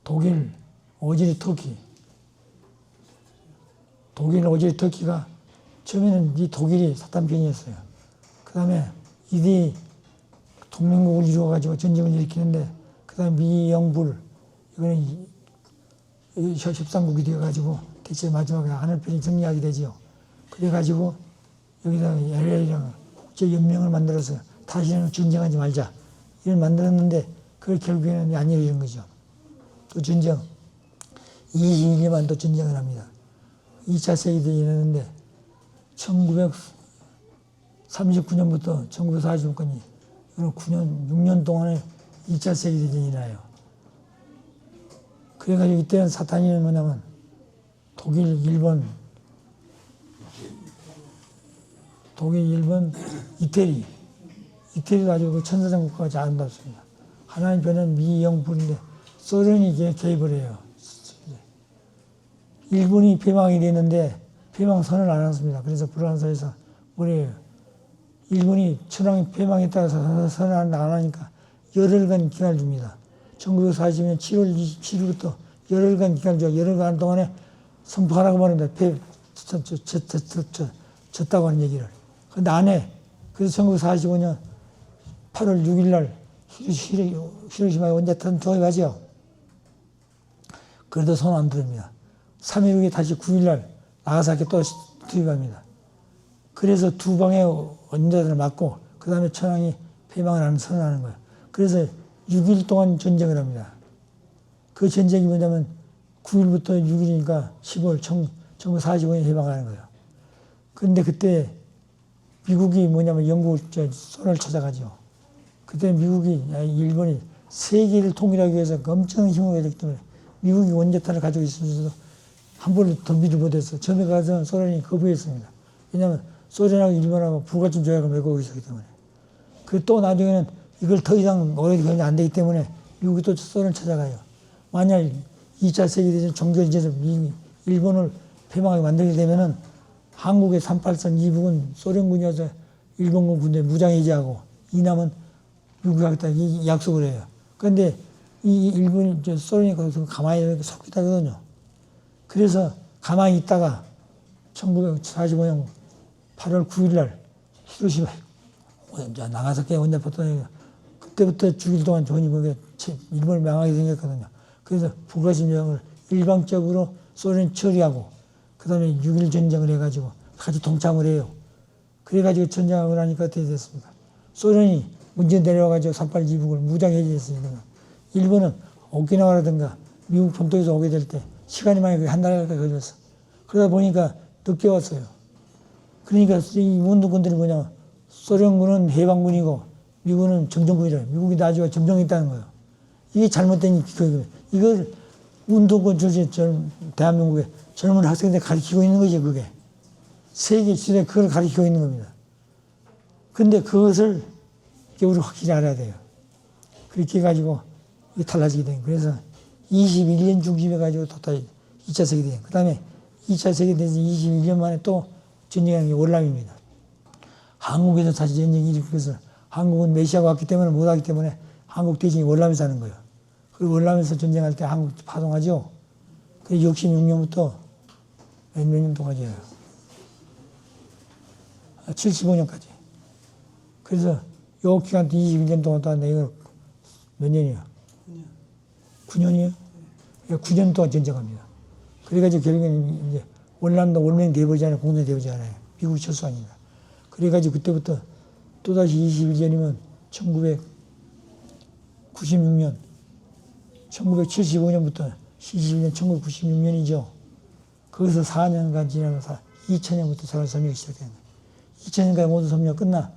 독일, 오지리 터키. 독일, 오지리 터키가 처음에는 이 독일이 사탄 편이었어요. 그 다음에 이들이 동맹국을 이루어가지고 전쟁을 일으키는데, 그 다음에 미, 영, 불, 이거는 협상국이 되어가지고 대체 마지막에 하늘편이 정리하게 되지요. 그래가지고 여기다가 LA랑 국제연맹을 만들어서 다시는 전쟁하지 말자. 이걸 만들었는데, 그걸 결국에는 안 이루어진 거죠. 또 전쟁. 22일에만 또 전쟁을 합니다. 2차 세계대전이 일어났는데, 1939년부터 1945년까지 6년 동안에 2차 세계대전이 일어나요. 그래가지고 이때는 사탄이 뭐냐면 독일, 일본, 이태리도 아주 그 천사장 국가가 아주 아름답습니다. 하나님 편은 미, 영, 불인데 소련이 개입을 해요. 일본이 폐망이 됐는데 폐망 선언을 안 했습니다. 그래서 불란서에서 뭐래요? 일본이 천황이 폐망했다고 선언을 안 하니까 열흘간 기간을 줍니다. 1940년 7월 27일부터 열흘간 기간을 줘요. 열흘간 동안에 선포하라고 말합니다. 졌다고 하는 얘기를. 근데 안 해. 그래서 1945년 8월 6일 날 히로시마에 원자탄 투하하죠. 그래도 손 안 들습니다. 3일 후에 다시 9일 날 나가사키 또 투입합니다. 그래서 두 방의 원자탄을 맞고 그 다음에 천황이 폐망을 하는 선언하는 거예요. 그래서 6일 동안 전쟁을 합니다. 그 전쟁이 뭐냐면 9일부터 6일이니까 10월 1945년에 해방하는 거예요. 그런데 그때 미국이 뭐냐면 영국을 손을 찾아가죠. 그때 미국이 일본이 세계를 통일하기 위해서 엄청난 힘을 가졌기 때문에 미국이 원자탄을 가지고 있으면서도 한 번을 덤비지 못했어. 처음에 가서 소련이 거부했습니다. 왜냐하면 소련하고 일본하고 불가침 조약을 맺고 있었기 때문에. 그 또 나중에는 이걸 더 이상 오래 걸리면 안 되기 때문에 미국이 또 소련을 찾아가요. 만약 2차 세계대전 종결지에서 일본을 패망하게 만들게 되면은 한국의 383 이북은 소련군이어서 일본군 군대에 무장해제하고 이남은 미국이 하겠다 이 약속을 해요. 그런데 이 일본이 소련이 거기서 가만히 이렇게 서 있다거든요. 그래서 가만히 있다가 1945년 8월 9일 날 히로시마 나가사키 원자포탄 그때부터 죽일 동안 조선이 거기에 일본을 망하게 생겼거든요. 그래서 불가침 조약을 일방적으로 소련이 처리하고 그 다음에 6.1 전쟁을 해가지고 같이 동참을 해요. 그래가지고 전쟁을 하니까 어떻게 됐습니까? 소련이 문제 내려와가지고 382 이북을 무장해제했으니까 일본은 오키나와라든가 미국 본토에서 오게 될 때 시간이 많이 한 달까지 걸렸어. 그러다 보니까 늦게 왔어요. 그러니까 이 운동군들이 뭐냐, 소련군은 해방군이고 미국은 정전군이래요. 미국이 나중에 점령했다는 거예요. 이게 잘못된 교육이에요. 이걸 운동권 대한민국의 젊은 학생들 가르치고 있는 거죠, 그게. 세계 시대에 그걸 가르치고 있는 겁니다. 근데 그것을 우리 확실히 알아야 돼요. 그렇게 해가지고 이게 달라지게 된 거예요. 그래서 21년 중심해가지고 토탈 2차 세계대전. 그 다음에 2차 세계대전 21년 만에 또 전쟁하는 게 월남입니다. 한국에서 다시 전쟁이 일으켜서 한국은 메시아가 왔기 때문에 못하기 때문에 한국 대신이 월남에서 하는 거예요. 그리고 월남에서 전쟁할 때 한국 파동하죠. 그래서 66년부터 몇 년도까지예요. 75년까지. 그래서 요 기간 21년 동안 다 내가 몇 년이야? 9년이에요? 9년 동안 전쟁합니다. 그래가지고 결국에는 이제 월남도 월맹 돼버리잖아요. 공동이 돼버리잖아요. 미국이 철수하니까. 그래가지고 그때부터 또다시 21년이면 1996년, 1975년부터 22년 1996년이죠. 거기서 4년간 지나면서 2000년부터 사람 섬유가 시작된 거예요. 2000년까지 모든 섬유가 끝나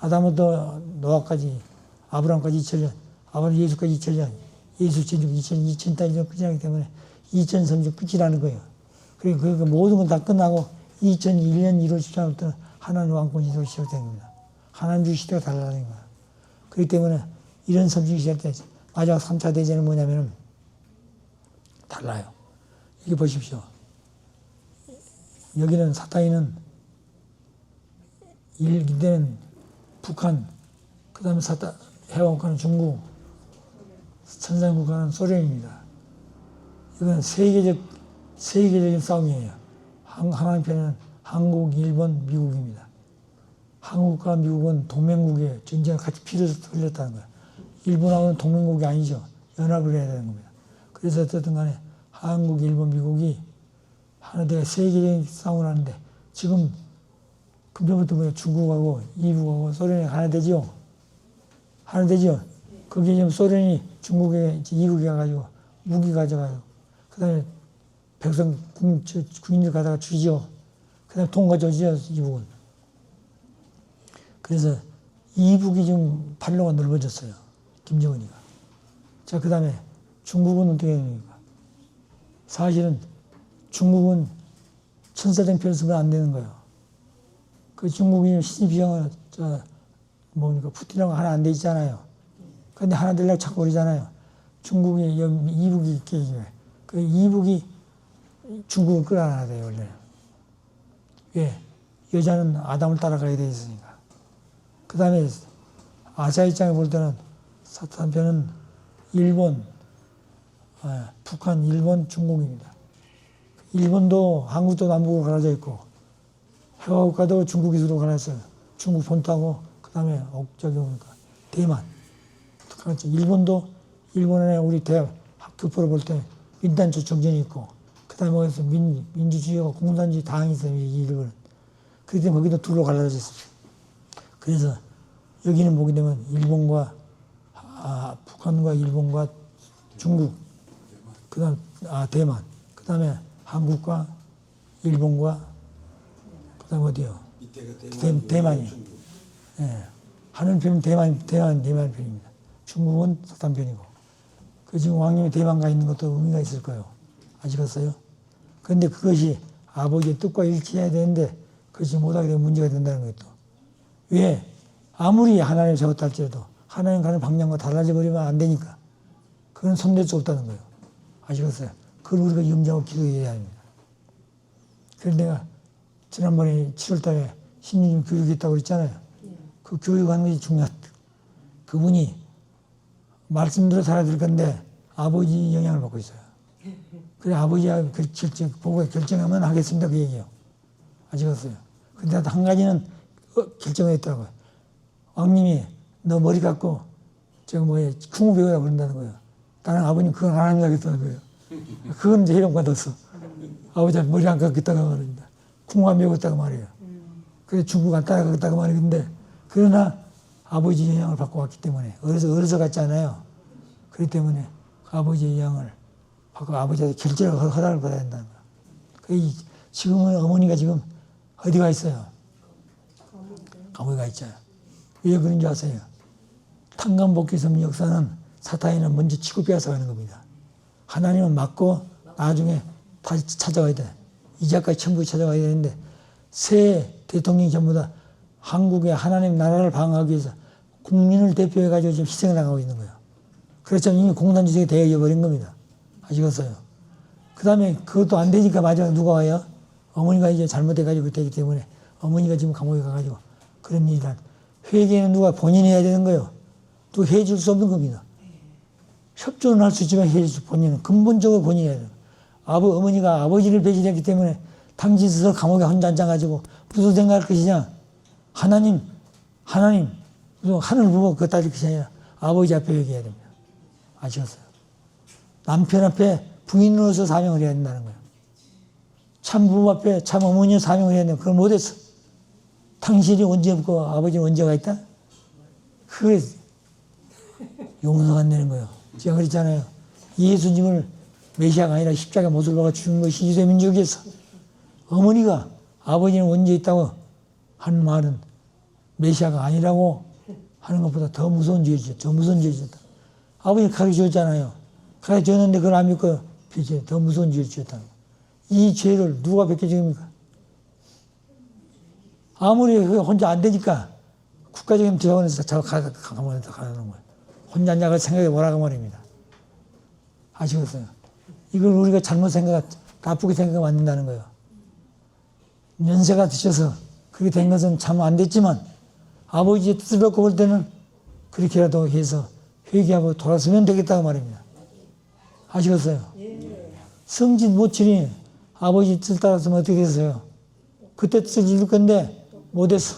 아담부터 노아까지 아브라함까지 2000년, 아브라함 예수까지 2000년, 예수 진중 2000까지 끝나기 때문에 2030 끝이라는 거예요. 그리고 그 모든 건 다 끝나고 2001년 1월 14일부터 하나님 왕권 시대가 시작된 겁니다. 하나님주의 시대가 달라진 거예요. 그렇기 때문에 이런 섬증이 시작될 때 마지막 3차 대전은 뭐냐면은 달라요. 이게 보십시오. 여기는 사타이는 이때는 북한, 그 다음에 해방국가는 중국, 천상국가는 소련입니다. 이건 세계적인 싸움이에요. 한한편에는 한국, 일본, 미국입니다. 한국과 미국은 동맹국의 전쟁을 같이 피를 흘렸다는 거예요. 일본하고는 동맹국이 아니죠. 연합을 해야 되는 겁니다. 그래서 어쨌든 간에 한국, 일본, 미국이 하나되어 세계적인 싸움을 하는데 지금 금년부터 뭐냐, 중국하고 이북하고 소련이 하나 되죠. 하나 되죠. 거기에 지금 소련이 중국에 이북에 가가지고 무기 가져가요. 그 다음에 백성, 군인들 가다가 죽이죠. 그 다음에 돈 가져오죠, 이북은. 그래서 이북이 좀 팔로가 넓어졌어요. 김정은이가. 자, 그 다음에 중국은 어떻게 됩니까? 사실은 중국은 천사장 편 쓰면 안 되는 거예요. 그 중국이 시진핑을, 푸틴하고 하나 안 돼 있잖아요. 근데 하나 되려고 자꾸 그러잖아요. 중국이, 이북이 있게, 그 이북이 중국을 끌어안아야 돼요, 원래. 왜? 여자는 아담을 따라가야 돼 있으니까. 그 다음에 아시아 입장에 볼 때는 사탄편은 일본, 북한, 일본, 중국입니다. 일본도 한국도 남북으로 갈라져 있고 해화국가도 중국 기술로 갈라졌어요. 중국 본토하고 그 다음에 대만. 그렇죠. 일본에 우리 대학 교포로 볼 때 민단초 정전이 있고 그 다음에 거기서 민주주의와 공산주의 당이 있어요. 일본은. 그렇기 때문에 거기도 둘로 갈라져 있습니다. 그래서 여기는 보게 되면 일본과 북한과 일본과 중국, 그 다음 대만, 그 다음에 한국과 일본과 그 다음 어디요? 대만이에요. 예. 하늘편은 대만편입니다. 중국은 서단편이고. 그 지금 왕님이 대만 가 있는 것도 의미가 있을 거예요. 아시겠어요? 그런데 그것이 아버지의 뜻과 일치해야 되는데 그것이 못하게 되면 문제가 된다는 거예요. 또. 왜? 아무리 하나님을 세웠다 할지라도 하나님 가는 방향과 달라져 버리면 안 되니까. 그건 손댈 수 없다는 거예요. 아시겠어요? 그걸 우리가 염려하고 기도해야 합니다. 그래서 내가 지난번에 7월 달에 신유님 교육했다고 그랬잖아요. 그 교육하는 것이 중요하다. 그분이 말씀대로 살아야 될 건데 아버지 영향을 받고 있어요. 그래 아버지가 보고 결정하면 하겠습니다. 그 얘기예요. 아시겠어요? 근데 한 가지는 결정을 했더라고요. 왕님이 너 머리 갖고 쿵우 배우라고 그런다는 거예요. 나는 아버님 그건 안 하는 거 하겠다는 거예요. 그건 이제 해령받았어. 아버지한테 머리 안 깎겠다고 말입니다. 쿵우 안 배우겠다고 말이에요. 그래 중국 안 따라가겠다고 말이는데 그러나 아버지 영향을 받고 왔기 때문에 어려서 갔지 않아요. 그렇기 때문에 아버지의 영향을 받고 아버지한테 결제를 허락을 받아야 된다는 거예요. 지금은 어머니가 지금 어디 가 있어요? 감옥에 가 있잖아요. 왜 그런 줄 아세요? 탕감복귀섬 역사는 사탄이는 먼저 치고 빼앗아 가는 겁니다. 하나님은 맞고 나중에 다시 찾아가야 돼. 이자까지 전부 찾아가야 되는데 새 대통령이 전부 다 한국의 하나님 나라를 방어하기 위해서 국민을 대표해가지고 지금 희생을 당하고 있는 거예요. 그렇죠. 이미 공산주의가 되어버린 겁니다. 아시겠어요? 그 다음에 그것도 안 되니까 마지막에 누가 와요? 어머니가 이제 잘못해가지고 되기 때문에 어머니가 지금 감옥에 가가지고 그런 일이란 회개는 누가 본인이 해야 되는 거예요. 또 해줄 수 없는 겁니다. 협조는 할 수 있지만 해줄 수 본인은 근본적으로 본인이 해야 돼요. 어머니가 아버지를 배신했기 때문에 당신 스스로 감옥에 혼자 앉아가지고 무슨 생각할 것이냐? 하나님, 무슨 하늘 보고 그거 따질 것이 아니라 아버지 앞에 얘기해야 됩니다. 아시겠어요? 남편 앞에 부인으로서 사명을 해야 된다는 거예요. 참 부모 앞에 참 어머니의 사명을 해야 된다. 그걸 못했어. 당신이 언제 없고 아버지는 언제가 있다? 그게 용서가 안 되는 거예요. 제가 그랬잖아요. 예수님을 메시아가 아니라 십자가에 못을 박아 죽은 것이 유대민족에서 어머니가 아버지는 언제 있다고 하는 말은 메시아가 아니라고 하는 것보다 더 무서운 죄죠. 더 무서운 죄졌다. 아버지 가르쳐줬잖아요. 가르쳐줬는데 그걸 안 믿고 더 무서운 죄를 지었다는 거예요. 이 죄를 누가 벗겨줍니까? 아무리 혼자 안 되니까 국가적인 대원에서 가는 거예요. 혼자 앉아갈 생각이 뭐라고 말입니다. 아시겠어요? 이걸 우리가 잘못 나쁘게 생각하면 안 된다는 거예요. 연세가 드셔서 그렇게 된 것은 참 안 됐지만 아버지의 뜻을 받고 볼 때는 그렇게라도 해서 회개하고 돌아서면 되겠다고 말입니다. 아시겠어요? 성진 모친이 아버지 뜻을 따랐으면 어떻게 됐어요? 그때 뜻을 이룰 건데 못했어.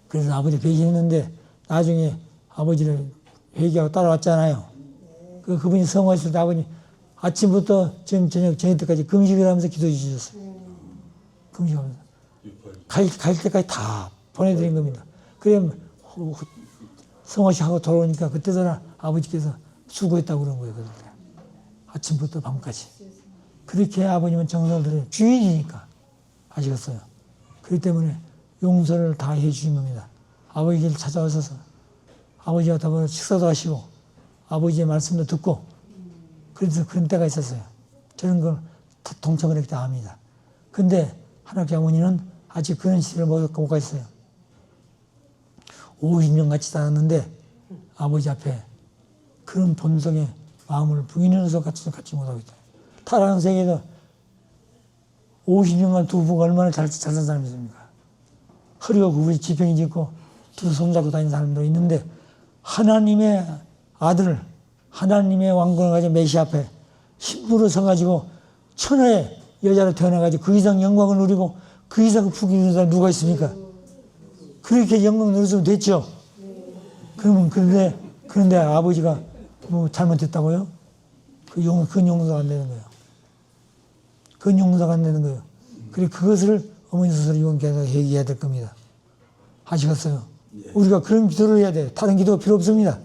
그래서 아버지 배신했는데 나중에 아버지를 회개하고 따라왔잖아요. 그분이 성화했을 때 아버님 아침부터 저녁 때까지 금식을 하면서 기도해 주셨어요. 금식하면서. 갈 때까지 다 보내드린 겁니다. 그래 성화식 하고 돌아오니까 그때서야 아버지께서 수고했다고 그런 거예요. 그때. 아침부터 밤까지. 그렇게 아버님은 정성을 들여요. 주인이니까. 아시겠어요? 그렇기 때문에 용서를 다 해주신 겁니다. 아버지를 찾아오셔서 아버지와 더불어 식사도 하시고 아버지의 말씀도 듣고 그래서 그런 때가 있었어요. 저런 걸 동참을 했다 합니다. 근데 하나님 어머니는 아직 그런 시대를 못 갔어요. 50년 같이 살았는데 아버지 앞에 그런 본성의 마음을 부인으로서 같이 못하고 있다. 타락한 세계에서 50년간 두 부가 얼마나 잘 산 사람이 있습니까? 허리가 굽으니 지평이 짙고 두 손잡고 다니는 사람도 있는데 하나님의 아들, 하나님의 왕권을 가진 메시아 앞에 신부로 서가지고 천하의 여자로 태어나가지고 그 이상 영광을 누리고 그 이상 풍이 누리는 사람 누가 있습니까? 그렇게 영광 누렸으면 됐죠. 그러면 그런데 아버지가 뭐 잘못했다고요? 그건 용서가 안 되는 거예요. 그건 용서가 안 되는 거예요. 그래 그것을 어머니 스스로 용기해서 얘기해야 될 겁니다. 아시겠어요? 우리가 그런 기도를 해야 돼. 다른 기도가 필요 없습니다.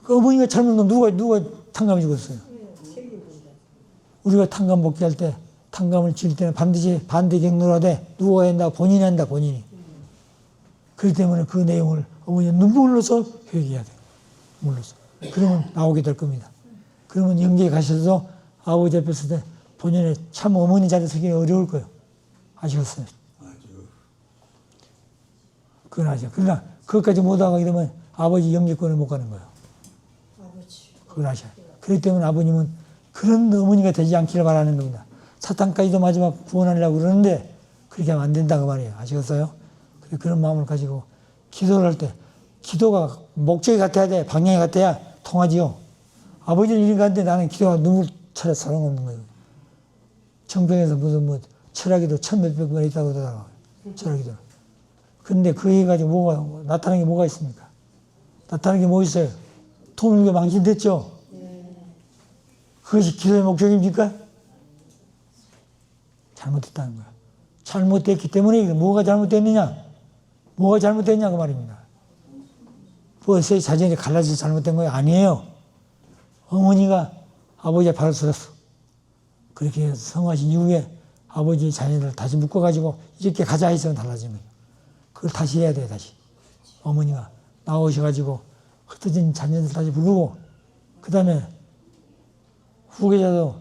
그 어머니가 잘못하면 누가 탕감해 주겠어요? 우리가 탕감 복귀할 때 탕감을 칠 때는 반드시 반대 경로로 하되 누가 한다? 본인이 한다, 본인이. 그렇기 때문에 그 내용을 어머니가 눈물로서 회개해야 돼요. 눈물로서. 그러면 나오게 될 겁니다. 그러면 영계에 가셔서 아버지 앞에서 때 본인의 참 어머니 자리에 서기 어려울 거예요. 아시겠어요? 그건 아죠. 그러나 그것까지 못 하게 되면 아버지 영계권을 못 가는 거예요. 그걸 아셔요. 그렇기 때문에 아버님은 그런 어머니가 되지 않기를 바라는 겁니다. 사탄까지도 마지막 구원하려고 그러는데 그렇게 하면 안 된다고 말이에요. 아시겠어요? 그런 마음을 가지고 기도를 할 때 기도가 목적이 같아야 돼. 방향이 같아야 통하지요. 아버지는 이런 거 하는데 나는 기도가 눈물 차려 소용없는 거예요. 정평에서 무슨 뭐 철학기도 1,000몇백 번 있다고 그러더라고요. 철학기도. 근데 그 얘기 가지고 뭐가 나타나는 게 뭐가 있습니까? 나타나는 게 뭐 있어요? 통일교 망신됐죠? 그것이 기도의 목적입니까? 잘못됐다는 거야. 잘못됐기 때문에 뭐가 잘못됐느냐? 뭐가 잘못됐냐 그 말입니다. 벌써 자전이 갈라져서 잘못된 거예요? 아니에요. 어머니가 아버지의 발을 쏟았어. 그렇게 성하신 이후에 아버지의 자녀를 다시 묶어가지고 이렇게 가자 해서 달라진 거예요. 그걸 다시 해야 돼요, 다시. 어머니가 나오셔가지고 흩어진 자녀들 다시 부르고, 그 다음에 후계자도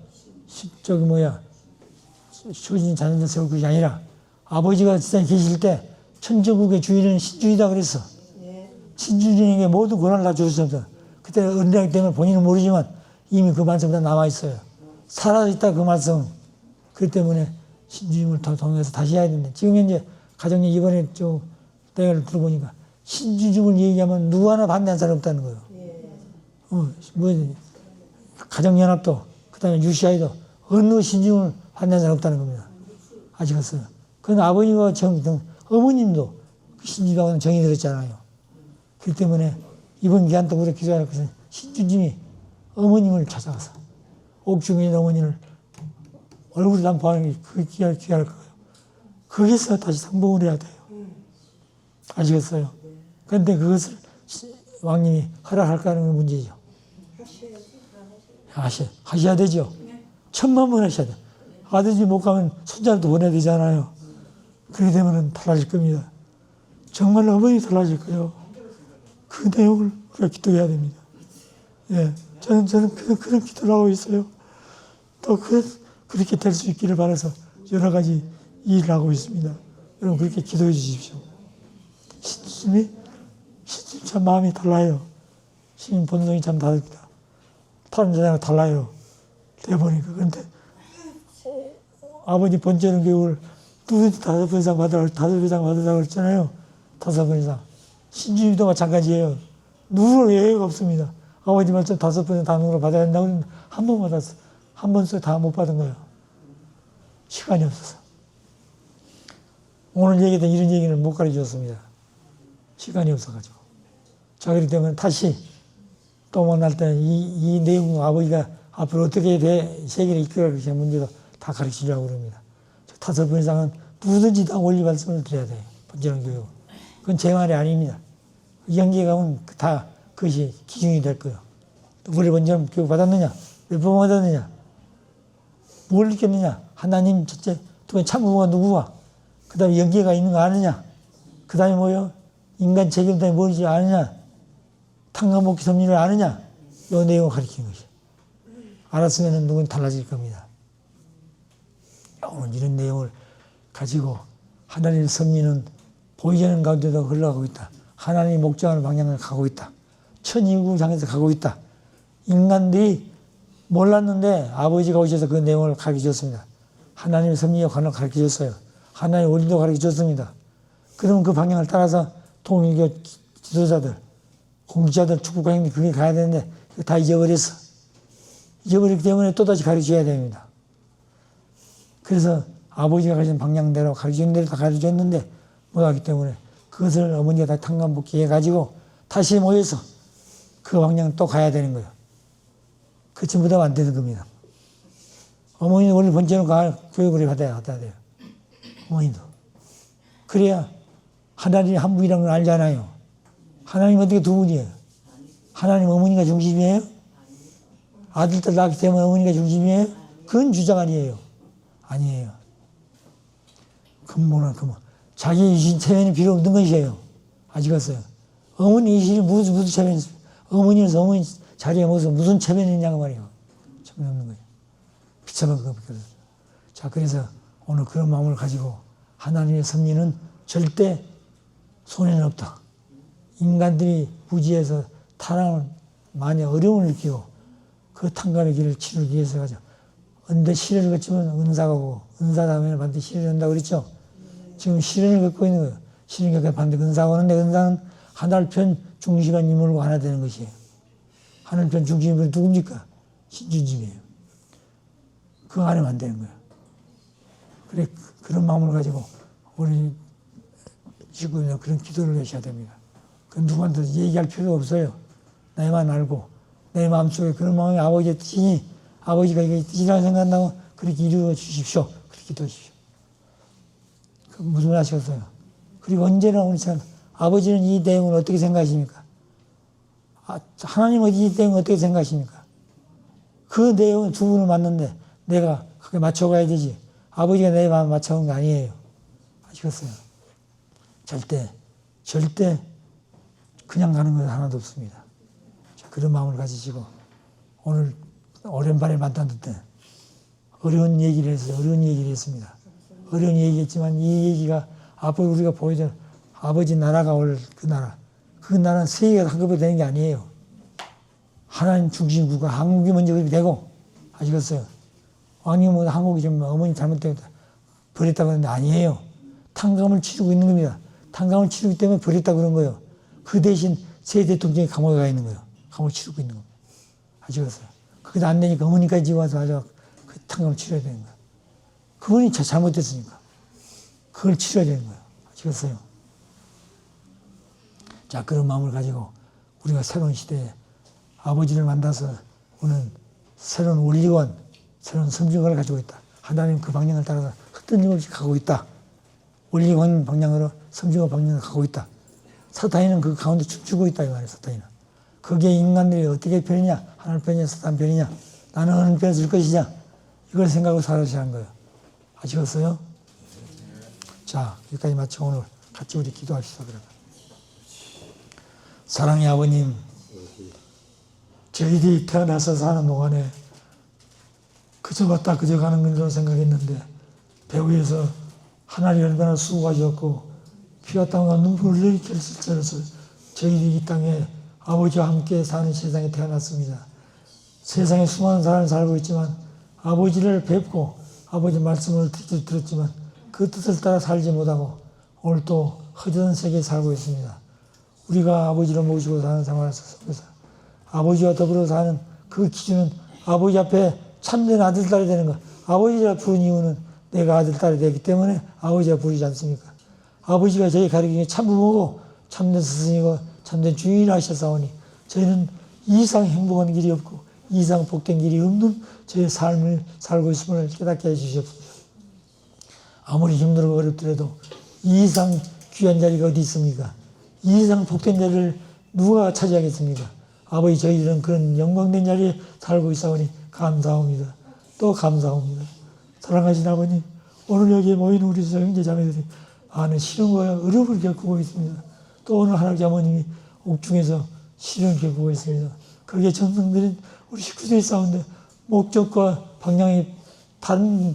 주어진 자녀들 세울 것이 아니라 아버지가 세상에 계실 때 천정국의 주인은 신주이다 그랬어. 신주인에게 모든 권한을 다 주셨습니다. 그때 은혜하기 때문에 본인은 모르지만 이미 그 말씀 다 남아있어요. 사라졌다 그 말씀. 그렇기 때문에 신주임을 통해서 다시 해야 되는데 지금 현재 가정에 이번에 좀 내가 들어보니까 신주임을 얘기하면 누구 하나 반대하는 사람이 없다는 거예요. 가정연합도 그다음에 UCI도 어느 신주임을 반대하는 사람이 없다는 겁니다. 아시겠어요? 그건 아버님과 어머님도 신주임하고는 정이 들었잖아요. 그렇기 때문에 이번 기한 때 우리가 기도할 것은 신주임이 어머님을 찾아가서 옥중에 있는 어머니를 얼굴을 한번 보는 게 그게 귀할 거예요. 거기서 다시 상봉을 해야 돼요. 아시겠어요? 그런데 그것을 왕님이 허락할까 하는 게 문제죠. 하셔야 되죠. 1,000만 번 하셔야 돼요. 아버지 못 가면 손자도 보내야 되잖아요. 그렇게 되면 달라질 겁니다. 정말 어머니 달라질 거예요. 그 내용을 우리가 기도해야 됩니다. 예, 저는 그런 기도를 하고 있어요. 또 그렇게 될 수 있기를 바라서 여러 가지 일을 하고 있습니다. 여러분 그렇게 기도해 주십시오. 신심이 참 마음이 달라요. 신 본성이 참 다릅니다. 다른 자녀가 달라요. 대보니까. 그런데 아버지 번째는 교육을 누구든지 5번 이상 받으라고 했잖아요. 5번 이상. 신주님도 마찬가지예요. 누구를 예외가 없습니다. 아버지 말씀 5번 단으로 받아야 된다고 했는데 한 번 받았어. 한 번 써 다 못 받은 거예요. 시간이 없어서. 오늘 얘기했던 이런 얘기는 못 가르쳐 줬습니다. 시간이 없어가지고. 자, 그렇기 때문에 다시 또 만날 때 이 내용 아버지가 앞으로 어떻게 세계를 이끌어갈 것이냐 문제도 다 가르치려고 그럽니다. 5번 이상은 누구든지 다 원리 말씀을 드려야 돼요. 번제는 교육. 그건 제 말이 아닙니다. 연계에 가면 다 그것이 기준이 될 거예요. 우리 번제는 교육 받았느냐? 몇 번 받았느냐? 뭘 느꼈느냐? 하나님 첫째, 두 번째 참부모가 누구와? 그 다음에 연계가 있는 거 아느냐? 그 다음에 뭐요? 인간 책임감이 뭔지 아느냐? 탕감복귀 섭리를 아느냐? 이 내용을 가르치는 것이죠. 알았으면 누군 달라질 겁니다. 오늘 이런 내용을 가지고 하나님의 섭리는 보이지 않는 가운데도 흘러가고 있다. 하나님이 목적하는 방향을 가고 있다. 천이구장에서 가고 있다. 인간들이 몰랐는데 아버지가 오셔서 그 내용을 가르쳐줬습니다. 하나님의 섭리와 관을 가르쳐줬어요. 하나님의 원리도 가르쳐줬습니다. 그러면 그 방향을 따라서 통일교 지도자들, 공직자들, 축구가행들 그게 가야 되는데 다 잊어버렸어. 잊어버렸기 때문에 또다시 가르쳐야 됩니다. 그래서 아버지가 가르친 방향대로 가르치는 대로 다 가르쳐줬는데 못하기 때문에 그것을 어머니가 다 탕감복귀해가지고 다시 모여서 그 방향을 또 가야 되는 거예요. 그렇지 못하면 안 되는 겁니다. 어머니는 원래 번째로 교육을 받아야 돼요. 어머니도. 그래야 하나님이 한 분이라는 걸 알잖아요. 하나님 어떻게 두 분이에요? 하나님 어머니가 중심이에요? 아들들 낳기 때문에 어머니가 중심이에요? 그건 주장 아니에요. 아니에요. 근본은 근본. 자기 이신 체면이 필요 없는 것이에요. 아시겠어요? 어머니 이신이 무슨 체면이 있어요? 어머니는 어머니 자리에 무슨 체면이 있냐고 말이에요. 체면이 없는 거예요. 비참한 그거밖에 없어요. 자, 그래서 오늘 그런 마음을 가지고 하나님의 섭리는 절대 손해는 없다. 인간들이 무지해서 타락을 많이 어려움을 느끼고 그 탕감의 길을 치르기 위해서 가죠. 언제 시련을 겪으면 은사가 오고 은사 다음에는 반드시 시련이 온다고 그랬죠. 지금 시련을 겪고 있는 거예요. 시련을 겪으면 반드시 은사가 오는데 은사는 하늘편 중심만 이물고 하나 되는 것이에요. 하늘편 중심이 누굽니까? 신주님이에요. 그 안에만 안 되는 거예요. 그래, 그런 마음을 가지고 우리 지금 그런 기도를 하셔야 됩니다. 그 누구한테 얘기할 필요가 없어요. 내만 알고 내 마음속에 그런 마음이 아버지의 뜻이니 아버지가 이게 뜻이라고 생각한다고 그렇게 이루어 주십시오. 그렇게 기도하십시오. 그 무슨 말 하시겠어요? 그리고 언제나 우리 참 아버지는 이 내용을 어떻게 생각하십니까? 하나님은 이 내용을 어떻게 생각하십니까? 그 내용은 두 분을 맞는데 내가 그게 맞춰가야 되지. 아버지가 내 마음 맞춰온 게 아니에요. 아시겠어요? 절대 그냥 가는 건 하나도 없습니다. 자, 그런 마음을 가지시고 오늘 오랜만에 만났을 때 어려운 얘기를 했어요. 어려운 얘기를 했습니다. 어려운 얘기했지만 이 얘기가 앞으로 우리가 보여줄 아버지 나라가 올 그 나라. 그 나라는 세계가 한꺼번에 되는 게 아니에요. 하나님 중심 국가, 한국이 먼저 그렇게 되고, 아시겠어요? 왕님은 한국이 좀 어머니 잘못되고 버렸다고 하는데 아니에요. 탕감을 치르고 있는 겁니다. 탕감을 치르기 때문에 버렸다고 그런 거예요. 그 대신 새 대통령이 감옥에 가 있는 거예요. 감옥을 치르고 있는 겁니다. 아시겠어요? 그게 안 되니까 어머니까지 지고 와서 그 탕감을 치러야 되는 거예요. 그분이 잘못됐으니까. 그걸 치러야 되는 거예요. 아시겠어요? 자, 그런 마음을 가지고 우리가 새로운 시대에 아버지를 만나서 오는 새로운 원리관, 새로운 섬증을 가지고 있다. 하나님 그 방향을 따라서 흩어짐없이 가고 있다. 원리관 방향으로 섬증의 방향으로 가고 있다. 사탄이는 그 가운데 춤추고 있다 이 말이에요. 사탄이는. 거기에 인간들이 어떻게 편이냐? 하나님 편이냐? 사탄 편이냐? 나는 어느 편에 쓸 것이냐? 이걸 생각하고 살아야 하는 거예요. 아시겠어요? 자, 여기까지 마치고 오늘 같이 우리 기도합시다. 그러면. 사랑의 아버님, 저희들이 태어나서 사는 동안에 그저 갔다 그저 가는 건으로 생각했는데 배후에서 하나님이 얼마나 수고하셨고 피와 땀과 눈물을 흘리게 했을지라서 저희들이 이 땅에 아버지와 함께 사는 세상에 태어났습니다. 세상에 수많은 사람을 살고 있지만 아버지를 뵙고 아버지 말씀을 들었지만 그 뜻을 따라 살지 못하고 오늘 또 허전한 세계에 살고 있습니다. 우리가 아버지를 모시고 사는 생활을 속에서 아버지와 더불어 사는 그 기준은 아버지 앞에 참된 아들, 딸이 되는 것. 아버지라 부른 이유는 내가 아들, 딸이 되기 때문에 아버지라 부르지 않습니까? 아버지가 저희 가르치기에 참 부모고 참된 스승이고 참된 주인이라 하셨사오니 저희는 이상 행복한 길이 없고 이상 복된 길이 없는 저의 삶을 살고 있음을 깨닫게 해주셨습니다. 아무리 힘들고 어렵더라도 이상 귀한 자리가 어디 있습니까? 이상 복된 자리를 누가 차지하겠습니까? 아버지 저희들은 그런 영광된 자리에 살고 있사오니 감사합니다. 또 감사합니다. 사랑하신 아버님, 오늘 여기에 모인 우리 형제 자매들이 많은 시련과 어려움을 겪고 있습니다. 또 오늘 할아버지 어머님이 옥중에서 시련을 겪고 있습니다. 그렇게 전승들인 우리 식구들이 싸우는데 목적과 방향이 다른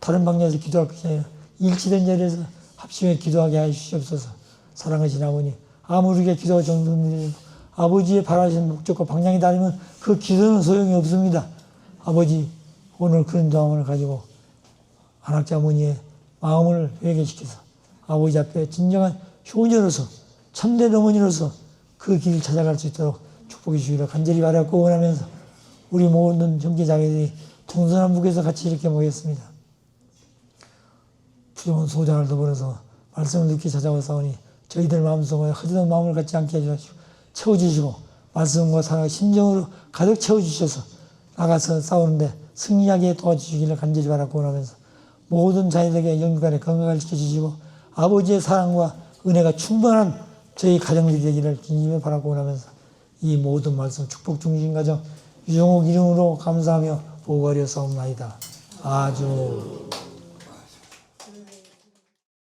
방향에서 기도할 것이 아니라 일치된 자리에서 합심해 기도하게 하시옵소서. 사랑하신 아버님, 아무리 우리가 기도가 정성들이라도 아버지의 바라시는 목적과 방향이 다르면 그 기도는 소용이 없습니다. 아버지, 오늘 그런 마음을 가지고 한학자 어머니의 마음을 회개시켜서 아버지 앞에 진정한 효녀로서 참된 어머니로서 그 길을 찾아갈 수 있도록 축복해 주시기를 간절히 바라고 원하면서 우리 모든 형제자매들이 동서남북에서 같이 이렇게 모였습니다. 부정한 소장을 더불어서 말씀을 늦게 찾아오사오니 저희들 마음속에 허전한 마음을 갖지 않게 해주시고 채워주시고 말씀과 사랑 심정으로 가득 채워주셔서 나가서 싸우는데 승리하게 도와주시기를 간절히 바라고 원하면서 모든 자녀들에게 영육간에 건강을 지켜주시고 아버지의 사랑과 은혜가 충만한 저희 가정들이 되기를 기념해 바라고 원하면서 이 모든 말씀 축복 중심 가정 유종옥 이름으로 감사하며 보고하려 싸움나이다. 아주